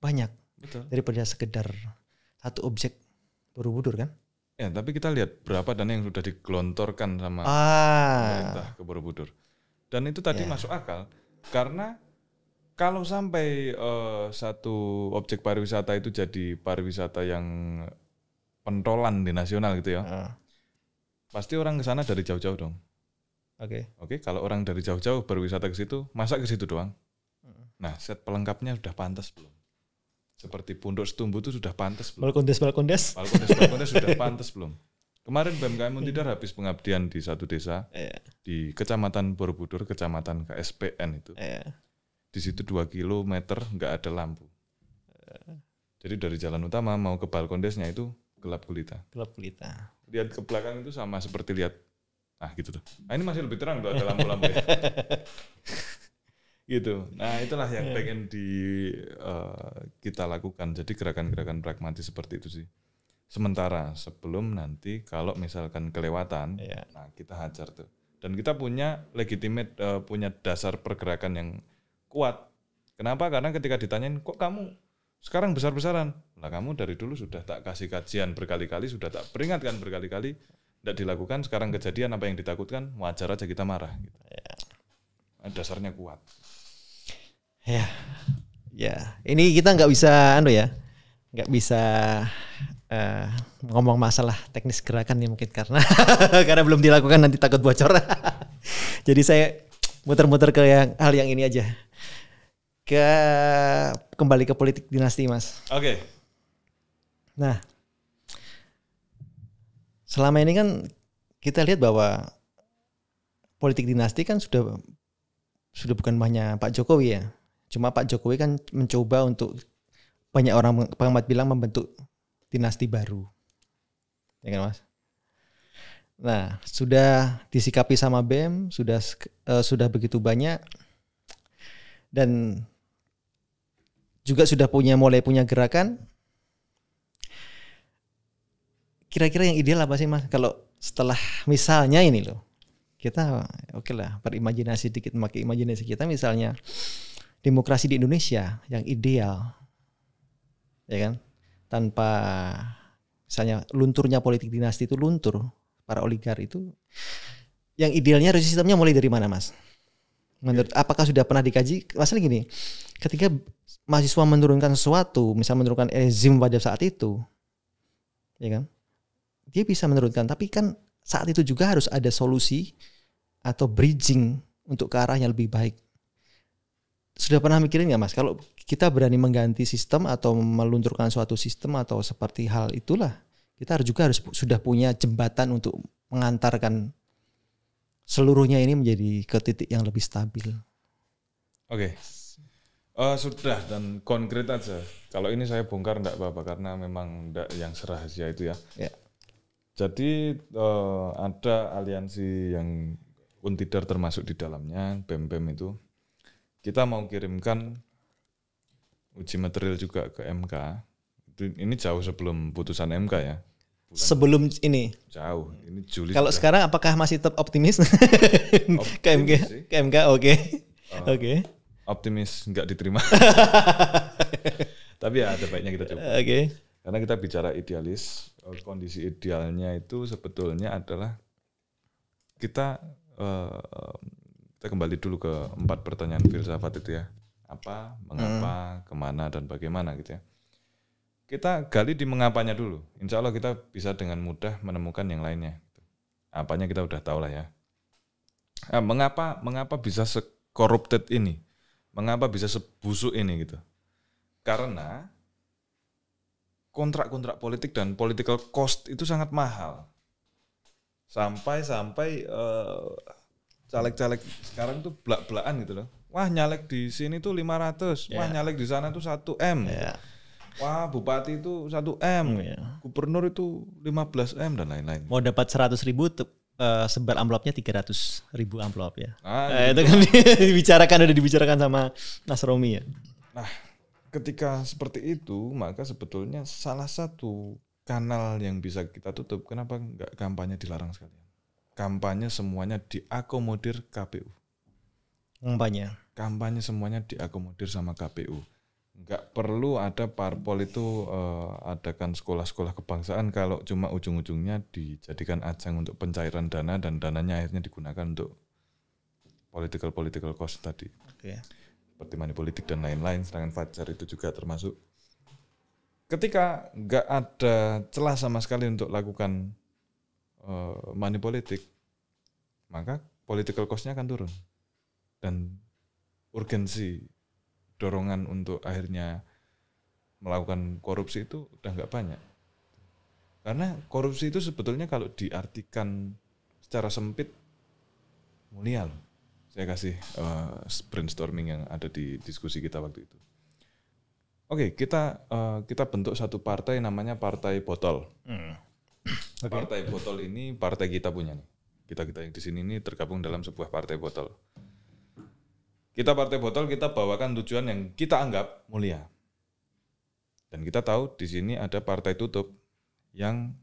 banyak. Betul. Daripada sekedar satu objek Borobudur kan. Ya, tapi kita lihat berapa dana yang sudah digelontorkan sama pemerintah ke Borobudur. Dan itu tadi masuk akal. Karena kalau sampai satu objek pariwisata itu jadi pariwisata yang pentolan di nasional gitu ya, pasti orang ke sana dari jauh-jauh dong. Oke, kalau orang dari jauh-jauh berwisata ke situ, masa ke situ doang? Nah, set pelengkapnya sudah pantas belum? Seperti Pondok Setumbu itu sudah pantas belum? Balkondes sudah pantas belum? Kemarin BMKM Untidar habis pengabdian di satu desa di Kecamatan Borobudur, Kecamatan KSPN itu. Di situ 2 kilometer nggak ada lampu. Jadi dari jalan utama mau ke Balkondesnya itu gelap gulita. Lihat ke belakang itu sama seperti lihat, gitu tuh. Nah ini masih lebih terang tuh ada lampu-lampu ya. Gitu. Nah itulah yang pengen kita lakukan. Jadi gerakan-gerakan pragmatis seperti itu sih. Sementara sebelum nanti kalau misalkan kelewatan, nah kita hajar tuh. Dan kita punya legitimate, punya dasar pergerakan yang kuat. Kenapa? Karena ketika ditanyain, kok kamu sekarang besar-besaran? Lah kamu dari dulu sudah tak kasih kajian berkali-kali, sudah tak peringatkan berkali-kali, tidak dilakukan, sekarang kejadian apa yang ditakutkan, wajar aja kita marah. Gitu. Nah, dasarnya kuat. Ya, ini kita nggak bisa, nggak bisa ngomong masalah teknis gerakan nih mungkin karena karena belum dilakukan nanti takut bocor. Jadi saya muter-muter ke hal yang ini aja. Kembali ke politik dinasti, Mas. Oke. Nah, selama ini kan kita lihat bahwa politik dinasti kan sudah bukan hanya Pak Jokowi ya. Cuma Pak Jokowi kan mencoba untuk banyak orang pengamat bilang membentuk dinasti baru. Ya kan, Mas? Nah, sudah disikapi sama BEM, sudah begitu banyak dan juga sudah mulai punya gerakan. Kira-kira yang ideal apa sih, Mas? Kalau setelah misalnya ini loh, kita oke lah berimajinasi dikit, memakai imajinasi kita, misalnya demokrasi di Indonesia yang ideal, ya kan? Tanpa misalnya lunturnya politik dinasti itu luntur, para oligar itu, yang idealnya sistemnya mulai dari mana, Mas? Menurut apakah sudah pernah dikaji? Masalah gini, ketika mahasiswa menurunkan sesuatu, misalnya menurunkan rezim pada saat itu, ya kan? Dia bisa menurunkan, tapi kan saat itu juga harus ada solusi atau bridging untuk ke arah yang lebih baik. Sudah pernah mikirin nggak, Mas? Kalau kita berani mengganti sistem atau melunturkan suatu sistem atau seperti hal itulah, kita harus sudah punya jembatan untuk mengantarkan seluruhnya ini menjadi ke titik yang lebih stabil. Oke. Sudah dan konkret aja. Kalau ini saya bongkar enggak apa-apa karena memang enggak yang serahasia itu ya. Ya. Jadi ada aliansi yang Untidar termasuk di dalamnya, BEM itu. Kita mau kirimkan uji material juga ke MK. Ini jauh sebelum putusan MK ya. Sebelum ini? Jauh, ini Juli. Kalau sekarang apakah masih tetap optimis? Ke MK, oke. Oke. Optimis nggak diterima. Tapi ya ada baiknya kita coba. Oke. Karena kita bicara idealis, kondisi idealnya itu sebetulnya adalah kita kembali dulu ke 4 pertanyaan filsafat itu ya. Apa, mengapa, kemana, dan bagaimana gitu ya. Kita gali di mengapanya dulu. Insya Allah kita bisa dengan mudah menemukan yang lainnya. Apanya kita udah tahu lah ya. Mengapa bisa se-corrupted ini? Mengapa bisa sebusuk ini gitu? Karena kontrak-kontrak politik dan political cost itu sangat mahal. Sampai caleg-caleg sekarang tuh belak-belakan gitu loh. Wah, nyalek di sini tuh 500, wah nyalek di sana tuh 1 M. Yeah. Wah, bupati itu 1 M, gubernur itu 15 M dan lain-lain. Mau dapat 100.000 sebar amplopnya 300.000 amplop ya. Nah, itu kan udah dibicarakan sama Mas Romi ya. Nah, ketika seperti itu, maka sebetulnya salah satu kanal yang bisa kita tutup, kenapa enggak kampanye dilarang sekalian? Kampanye semuanya diakomodir KPU. Kampanye semuanya diakomodir sama KPU. Enggak perlu ada parpol itu adakan sekolah-sekolah kebangsaan kalau cuma ujung-ujungnya dijadikan ajang untuk pencairan dana dan dananya akhirnya digunakan untuk political cost tadi. Okay. Seperti money politik dan lain-lain, serangan fajar itu juga termasuk. Ketika enggak ada celah sama sekali untuk lakukan money politik, maka political cost-nya akan turun. Dan urgensi dorongan untuk akhirnya melakukan korupsi itu udah nggak banyak. Karena korupsi itu sebetulnya kalau diartikan secara sempit mulia loh. Saya kasih brainstorming yang ada di diskusi kita waktu itu. Oke, kita bentuk satu partai namanya Partai Botol. Okay. Partai Botol ini partai kita punya nih. Kita yang di sini ini tergabung dalam sebuah partai botol. Kita partai botol, kita bawakan tujuan yang kita anggap mulia. Dan kita tahu di sini ada partai tutup yang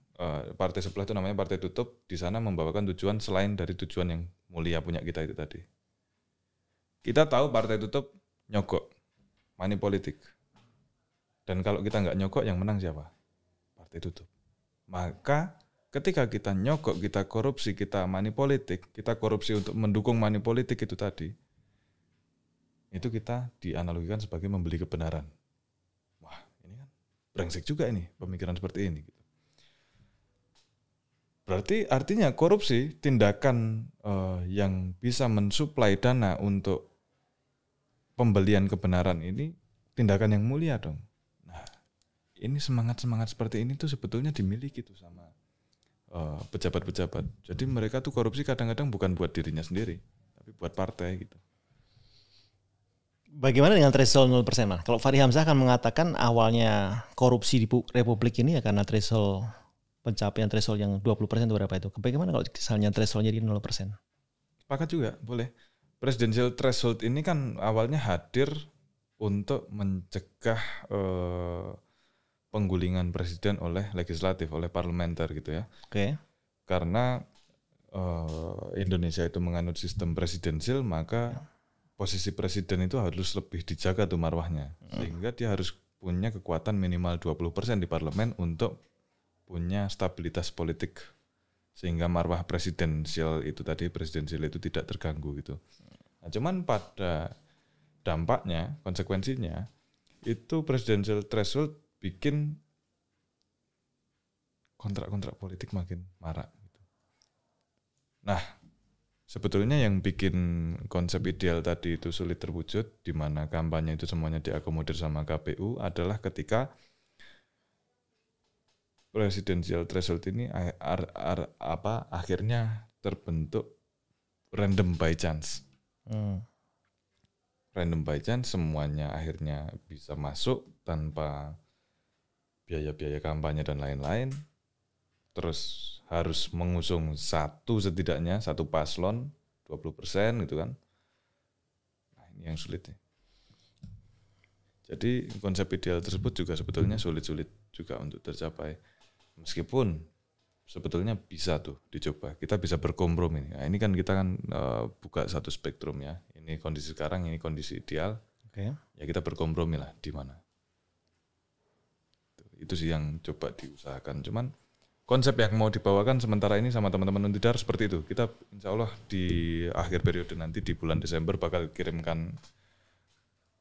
partai sebelah itu namanya partai tutup, di sana membawakan tujuan selain dari tujuan yang mulia punya kita itu tadi. Kita tahu partai tutup nyogok, money politik. Dan kalau kita nggak nyogok, yang menang siapa? Partai tutup. Maka ketika kita nyogok, kita korupsi, kita money politik, kita korupsi untuk mendukung money politik itu tadi, itu kita dianalogikan sebagai membeli kebenaran. Wah, ini kan brengsek juga ini pemikiran seperti ini. Berarti artinya korupsi tindakan yang bisa mensuplai dana untuk pembelian kebenaran ini tindakan yang mulia dong. Nah, ini semangat seperti ini tuh sebetulnya dimiliki tuh sama pejabat-pejabat. Jadi mereka tuh korupsi kadang-kadang bukan buat dirinya sendiri, tapi buat partai gitu. Bagaimana dengan threshold 0%? Kalau Fahri Hamzah kan mengatakan awalnya korupsi di Republik ini ya karena pencapaian threshold yang 20% itu berapa itu? Bagaimana kalau misalnya thresholdnya di 0%? Sepakat juga, boleh. Presidential threshold ini kan awalnya hadir untuk mencegah penggulingan presiden oleh legislatif, oleh parlementer gitu ya. Oke. Karena Indonesia itu menganut sistem presidensial, maka posisi presiden itu harus lebih dijaga tuh marwahnya. Sehingga dia harus punya kekuatan minimal 20% di parlemen untuk punya stabilitas politik sehingga marwah presidensial itu tidak terganggu gitu. Nah, cuman pada dampaknya, konsekuensinya itu presidential threshold bikin kontrak-kontrak politik makin marak gitu. Nah, sebetulnya yang bikin konsep ideal tadi itu sulit terwujud, di mana kampanye itu semuanya diakomodir sama KPU adalah ketika presidential threshold ini akhirnya terbentuk random by chance. Random by chance, semuanya akhirnya bisa masuk tanpa biaya-biaya kampanye dan lain-lain. Terus harus mengusung setidaknya satu paslon 20% gitu kan. Nah, ini yang sulit ya. Jadi konsep ideal tersebut juga sebetulnya sulit-sulit juga untuk tercapai. Meskipun sebetulnya bisa tuh dicoba. Kita bisa berkompromi. Nah, ini kan kita buka satu spektrum ya. Ini kondisi sekarang, ini kondisi ideal. Oke. Ya kita berkompromi lah di mana. Itu sih yang coba diusahakan. Cuman konsep yang mau dibawakan sementara ini sama teman-teman Untidar seperti itu. Kita insya Allah di akhir periode nanti di bulan Desember bakal kirimkan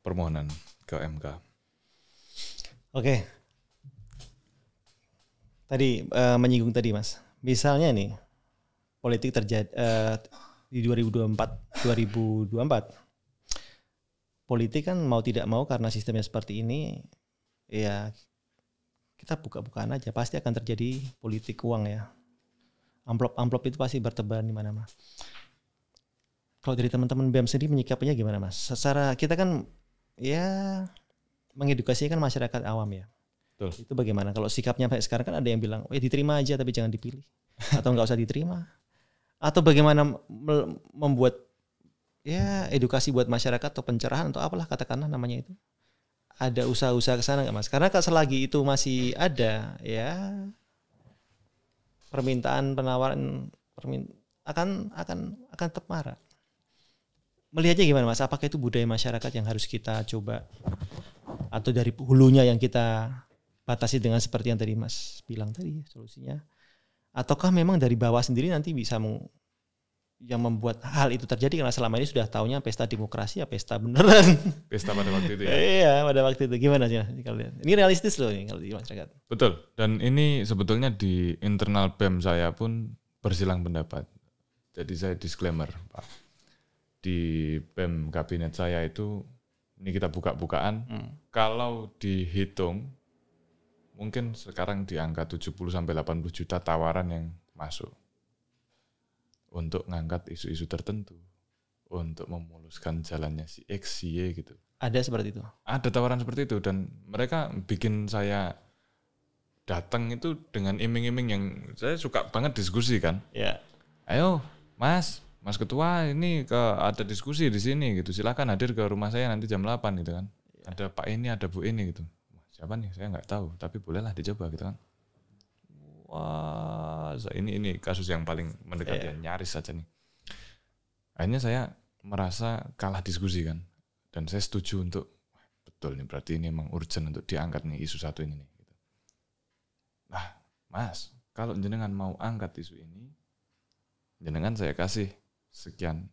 permohonan ke MK. Oke. Tadi menyinggung tadi Mas, misalnya nih politik terjadi di 2024, politik kan mau tidak mau karena sistemnya seperti ini, ya kita buka-bukaan aja pasti akan terjadi politik uang ya. Amplop itu pasti bertebaran di mana-mana. Kalau dari teman-teman BEM sendiri menyikapinya gimana Mas? Secara kita kan ya mengedukasikan masyarakat awam ya. Betul. Itu bagaimana? Kalau sikapnya sampai sekarang kan ada yang bilang, diterima aja tapi jangan dipilih. Atau nggak usah diterima. Atau bagaimana membuat ya edukasi buat masyarakat atau pencerahan atau apalah katakanlah namanya itu. Ada usaha-usaha ke sana nggak Mas? Karena selagi itu masih ada ya penawaran akan tetap marah. Melihatnya gimana Mas? Apakah itu budaya masyarakat yang harus kita coba atau dari hulunya yang kita batasi dengan seperti yang tadi Mas bilang tadi solusinya, ataukah memang dari bawah sendiri nanti bisa yang membuat hal itu terjadi karena selama ini sudah taunya pesta demokrasi ya pesta beneran. Pesta pada waktu itu ya. Iya pada waktu itu gimana sih kalian? Ini realistis loh nih kalau di masyarakat. Betul, dan ini sebetulnya di internal BEM saya pun bersilang pendapat. Jadi saya disclaimer Pak, di BEM kabinet saya itu ini kita buka-bukaan, kalau dihitung mungkin sekarang di angka 70-80 juta tawaran yang masuk untuk ngangkat isu-isu tertentu, untuk memuluskan jalannya si X, si Y gitu. Ada seperti itu? Ada tawaran seperti itu, dan mereka bikin saya datang itu dengan iming-iming yang saya suka banget diskusi kan. Ya. Ayo Mas Ketua ini ada diskusi di sini gitu, silakan hadir ke rumah saya nanti jam 8 gitu kan. Ya. Ada Pak ini, ada Bu ini gitu. Siapa nih? Saya nggak tahu, tapi bolehlah dicoba gitu kan. Wah, ini kasus yang paling mendekati nyaris saja nih. Akhirnya saya merasa kalah diskusi kan, dan saya setuju untuk betul nih berarti ini emang urgent untuk diangkat nih isu satu ini nih. Gitu. Nah, Mas, kalau jenengan mau angkat isu ini, jenengan saya kasih sekian.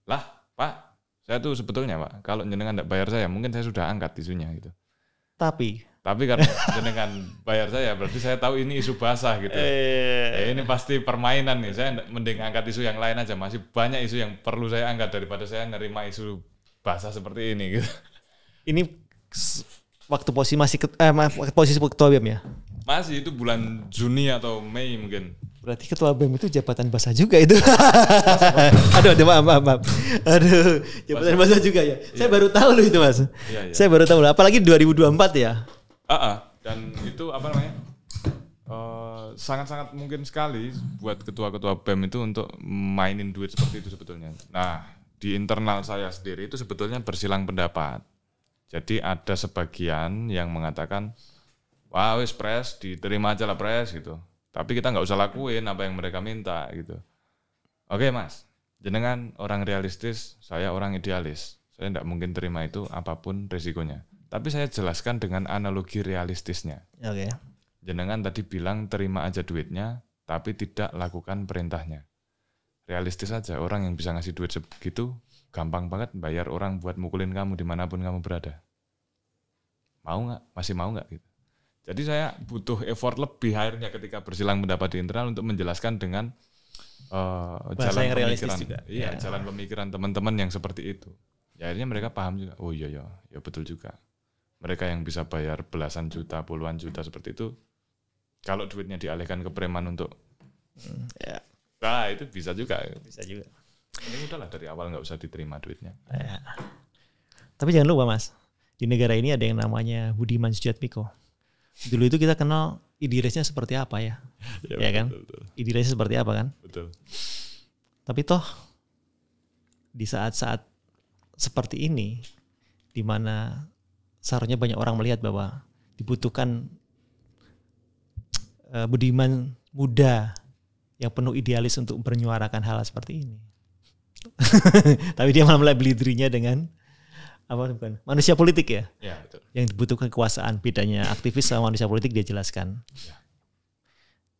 Lah, Pak. Saya tuh sebetulnya Pak, kalau jenengan tidak bayar saya, mungkin saya sudah angkat isunya gitu. Tapi karena jenengan bayar saya, berarti saya tahu ini isu basah gitu. Ini pasti permainan nih. Saya mending angkat isu yang lain aja. Masih banyak isu yang perlu saya angkat daripada saya nerima isu basah seperti ini gitu. Ini waktu posisi posisi ketua BEM ya? Masih, itu bulan Juni atau Mei mungkin. Berarti ketua BEM itu jabatan basah juga itu. Aduh, maaf. Aduh, jabatan basah juga ya. Saya baru tahu loh itu, Mas. Saya baru tahu loh. Apalagi 2024 ya. Dan itu apa namanya? Sangat-sangat mungkin sekali buat ketua-ketua BEM itu untuk mainin duit seperti itu sebetulnya. Nah, di internal saya sendiri itu sebetulnya bersilang pendapat. Jadi ada sebagian yang mengatakan, wah wis pres, diterima aja lah pres gitu. Tapi kita nggak usah lakuin apa yang mereka minta gitu. Oke Mas, jenengan orang realistis, saya orang idealis. Saya nggak mungkin terima itu apapun resikonya. Tapi saya jelaskan dengan analogi realistisnya. Oke. Jenengan tadi bilang terima aja duitnya, tapi tidak lakukan perintahnya. Realistis aja, orang yang bisa ngasih duit segitu, gampang banget bayar orang buat mukulin kamu dimanapun kamu berada. Mau nggak? Masih mau nggak? Gitu. Jadi saya butuh effort lebih akhirnya ketika bersilang pendapat di internal untuk menjelaskan dengan jalan pemikiran. Iya, jalan pemikiran teman-teman yang seperti itu. Ya, akhirnya mereka paham juga. Oh iya ya betul juga. Mereka yang bisa bayar belasan juta, puluhan juta seperti itu, kalau duitnya dialihkan ke preman untuk nah itu bisa juga. Ini udahlah dari awal nggak usah diterima duitnya. Ya. Tapi jangan lupa Mas, di negara ini ada yang namanya Budiman Sujatmiko. Dulu itu kita kenal idealisnya seperti apa ya, ya kan? Betul. Idealisnya seperti apa kan? Betul. Tapi toh di saat-saat seperti ini, di mana seharusnya banyak orang melihat bahwa dibutuhkan budiman muda yang penuh idealis untuk menyuarakan hal seperti ini. Tapi dia malah melabeli dirinya dengan manusia politik ya? Ya, betul. Yang dibutuhkan kekuasaan. Bedanya aktivis sama manusia politik dia jelaskan. Ya.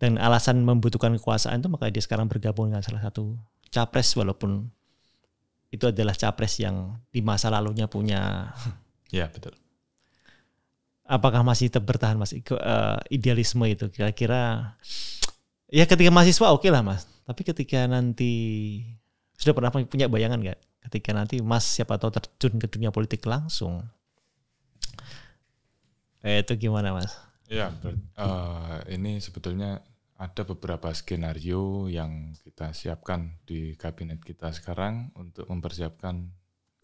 Dan alasan membutuhkan kekuasaan itu maka dia sekarang bergabung dengan salah satu capres, walaupun itu adalah capres yang di masa lalunya punya. Ya, betul. Apakah masih tetap bertahan Mas idealisme itu? Kira-kira ya ketika mahasiswa oke lah Mas. Tapi ketika nanti sudah pernah punya bayangan nggak? Ketika nanti Mas siapa tahu terjun ke dunia politik langsung, itu gimana Mas? Ya, ini sebetulnya ada beberapa skenario yang kita siapkan di kabinet kita sekarang untuk mempersiapkan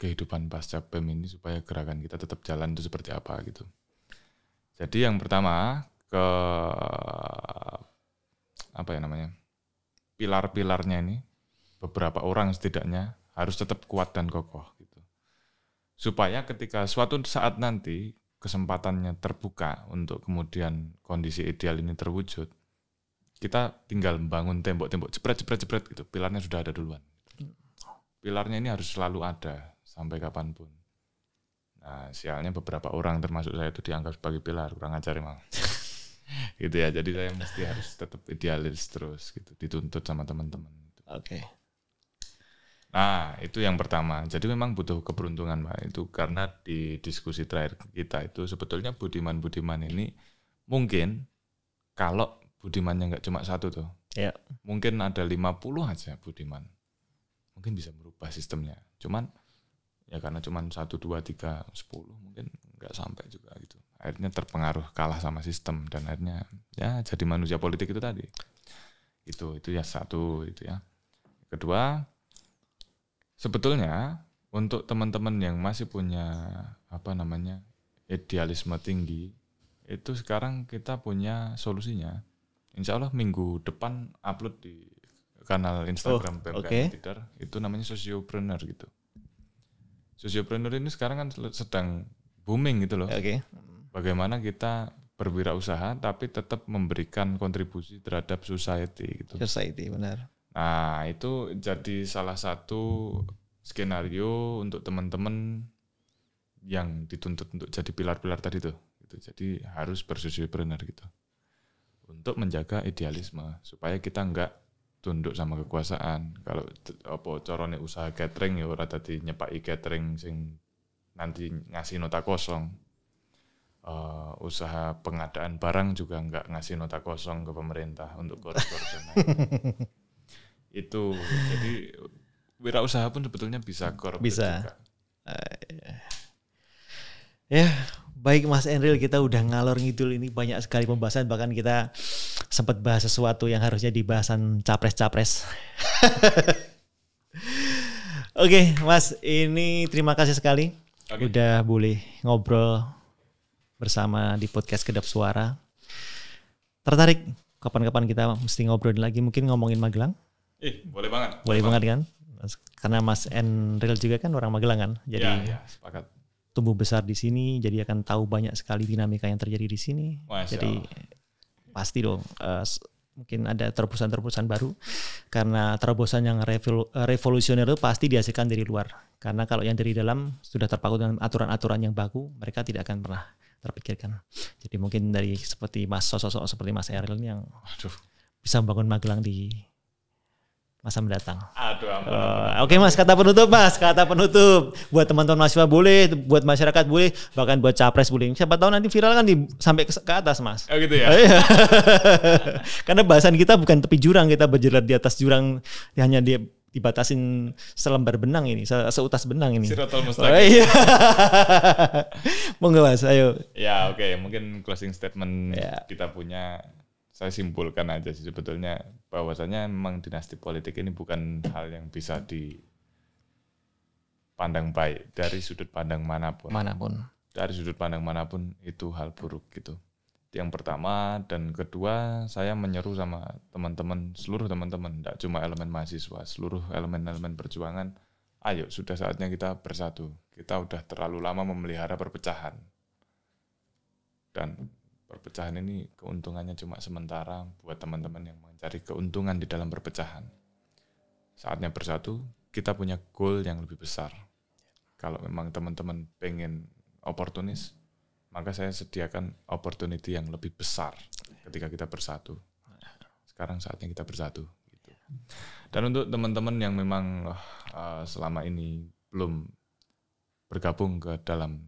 kehidupan pasca BEM ini supaya gerakan kita tetap jalan itu seperti apa gitu. Jadi yang pertama pilar-pilarnya ini beberapa orang setidaknya harus tetap kuat dan kokoh gitu. Supaya ketika suatu saat nanti kesempatannya terbuka untuk kemudian kondisi ideal ini terwujud, kita tinggal membangun tembok-tembok jepret gitu. Pilarnya sudah ada duluan. Pilarnya ini harus selalu ada sampai kapanpun. Nah, sialnya beberapa orang termasuk saya itu dianggap sebagai pilar, kurang ajar emang. Gitu ya, jadi saya mesti harus tetap idealis terus gitu, dituntut sama teman-teman. Oke. Nah, itu yang pertama. Jadi memang butuh keberuntungan, Pak. Itu karena di diskusi terakhir kita itu sebetulnya budiman-budiman ini mungkin kalau budimannya nggak cuma satu tuh. Ya. Mungkin ada 50 aja budiman. Mungkin bisa merubah sistemnya. Cuman ya karena cuma 1, 2, 3, 10 mungkin nggak sampai juga gitu. Akhirnya terpengaruh kalah sama sistem dan akhirnya ya jadi manusia politik itu tadi. Itu ya satu itu ya. Kedua, sebetulnya untuk teman-teman yang masih punya idealisme tinggi, itu sekarang kita punya solusinya. Insya Allah minggu depan upload di kanal Instagram PMKM Leader, itu namanya Sociopreneur gitu. Sociopreneur ini sekarang kan sedang booming gitu loh. Bagaimana kita berwirausaha tapi tetap memberikan kontribusi terhadap society gitu. Society, benar. Nah, itu jadi salah satu skenario untuk teman-teman yang dituntut untuk jadi pilar-pilar tadi tuh. Gitu. Jadi harus bersosiopreneur gitu. Untuk menjaga idealisme supaya kita enggak tunduk sama kekuasaan. Kalau carane usaha catering ya ora dadi nyepaki catering sing nanti ngasih nota kosong. usaha pengadaan barang juga nggak ngasih nota kosong ke pemerintah untuk koridor dan itu. Jadi wirausaha pun sebetulnya bisa korupsi juga. Ya, baik Mas Enril, kita udah ngalor ngidul ini banyak sekali pembahasan, bahkan kita sempat bahas sesuatu yang harusnya di bahasan capres-capres. Oke, Mas, ini terima kasih sekali udah boleh ngobrol bersama di podcast Kedap Suara. Tertarik kapan-kapan kita mesti ngobrol lagi, mungkin ngomongin Magelang? Boleh banget. Boleh banget kan? Karena Mas Enril juga kan orang Magelang kan, jadi sepakat. Tumbuh besar di sini, jadi akan tahu banyak sekali dinamika yang terjadi di sini. Jadi pasti dong, mungkin ada terobosan-terobosan baru. Karena terobosan yang revolusioner itu pasti dihasilkan dari luar. Karena kalau yang dari dalam sudah terpaku dengan aturan-aturan yang baku, mereka tidak akan pernah terpikirkan. Jadi mungkin dari seperti sosok seperti Mas Enril yang bisa membangun Magelang di masa mendatang. Oke Mas, kata penutup Mas, kata penutup. Buat teman-teman mahasiswa boleh, buat masyarakat boleh, bahkan buat capres boleh. Siapa tahu nanti viral kan sampai ke atas Mas. Oh gitu ya? Karena bahasan kita bukan tepi jurang, kita berjalan di atas jurang, hanya dibatasin selembar benang ini, seutas benang ini. Siratal mustaqim. Monggo Mas, ayo. Ya oke, mungkin closing statement kita punya. Saya simpulkan aja sih sebetulnya bahwasanya memang dinasti politik ini bukan hal yang bisa dipandang baik dari sudut pandang manapun. Dari sudut pandang manapun itu hal buruk gitu. Yang pertama dan kedua, saya menyeru sama teman-teman, seluruh teman-teman, tidak cuma elemen mahasiswa, seluruh elemen-elemen perjuangan, ayo sudah saatnya kita bersatu. Kita udah terlalu lama memelihara perpecahan. Dan perpecahan ini keuntungannya cuma sementara buat teman-teman yang mencari keuntungan di dalam perpecahan. Saatnya bersatu, kita punya goal yang lebih besar. Kalau memang teman-teman pengen oportunis, maka saya sediakan opportunity yang lebih besar ketika kita bersatu. Sekarang saatnya kita bersatu. Gitu. Dan untuk teman-teman yang memang selama ini belum bergabung ke dalam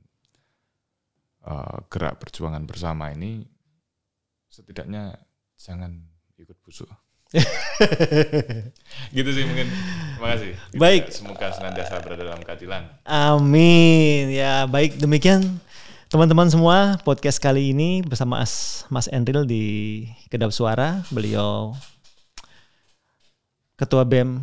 gerak perjuangan bersama ini, setidaknya jangan ikut busuk. Gitu sih mungkin. Terima kasih. Baik. Semoga senantiasa berada dalam keadilan. Amin. Ya baik, demikian teman-teman semua podcast kali ini bersama Mas Enril di Kedap Suara. Beliau Ketua BEM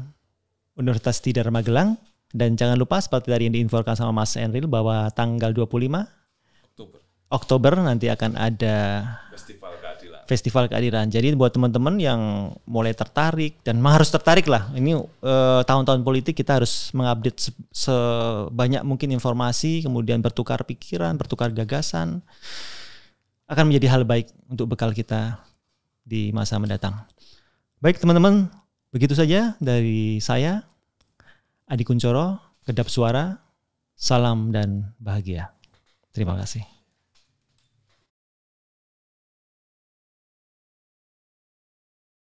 Universitas Tidar Magelang. Dan jangan lupa seperti tadi yang diinfokan sama Mas Enril bahwa tanggal 25 Oktober nanti akan ada Festival Keadilan. Jadi buat teman-teman yang mulai tertarik dan harus tertarik lah. Ini tahun-tahun politik kita harus mengupdate sebanyak mungkin informasi, kemudian bertukar pikiran, bertukar gagasan. Akan menjadi hal baik untuk bekal kita di masa mendatang. Baik teman-teman, begitu saja dari saya, Adi Kuncoro, Kedap Suara. Salam dan bahagia. Terima kasih.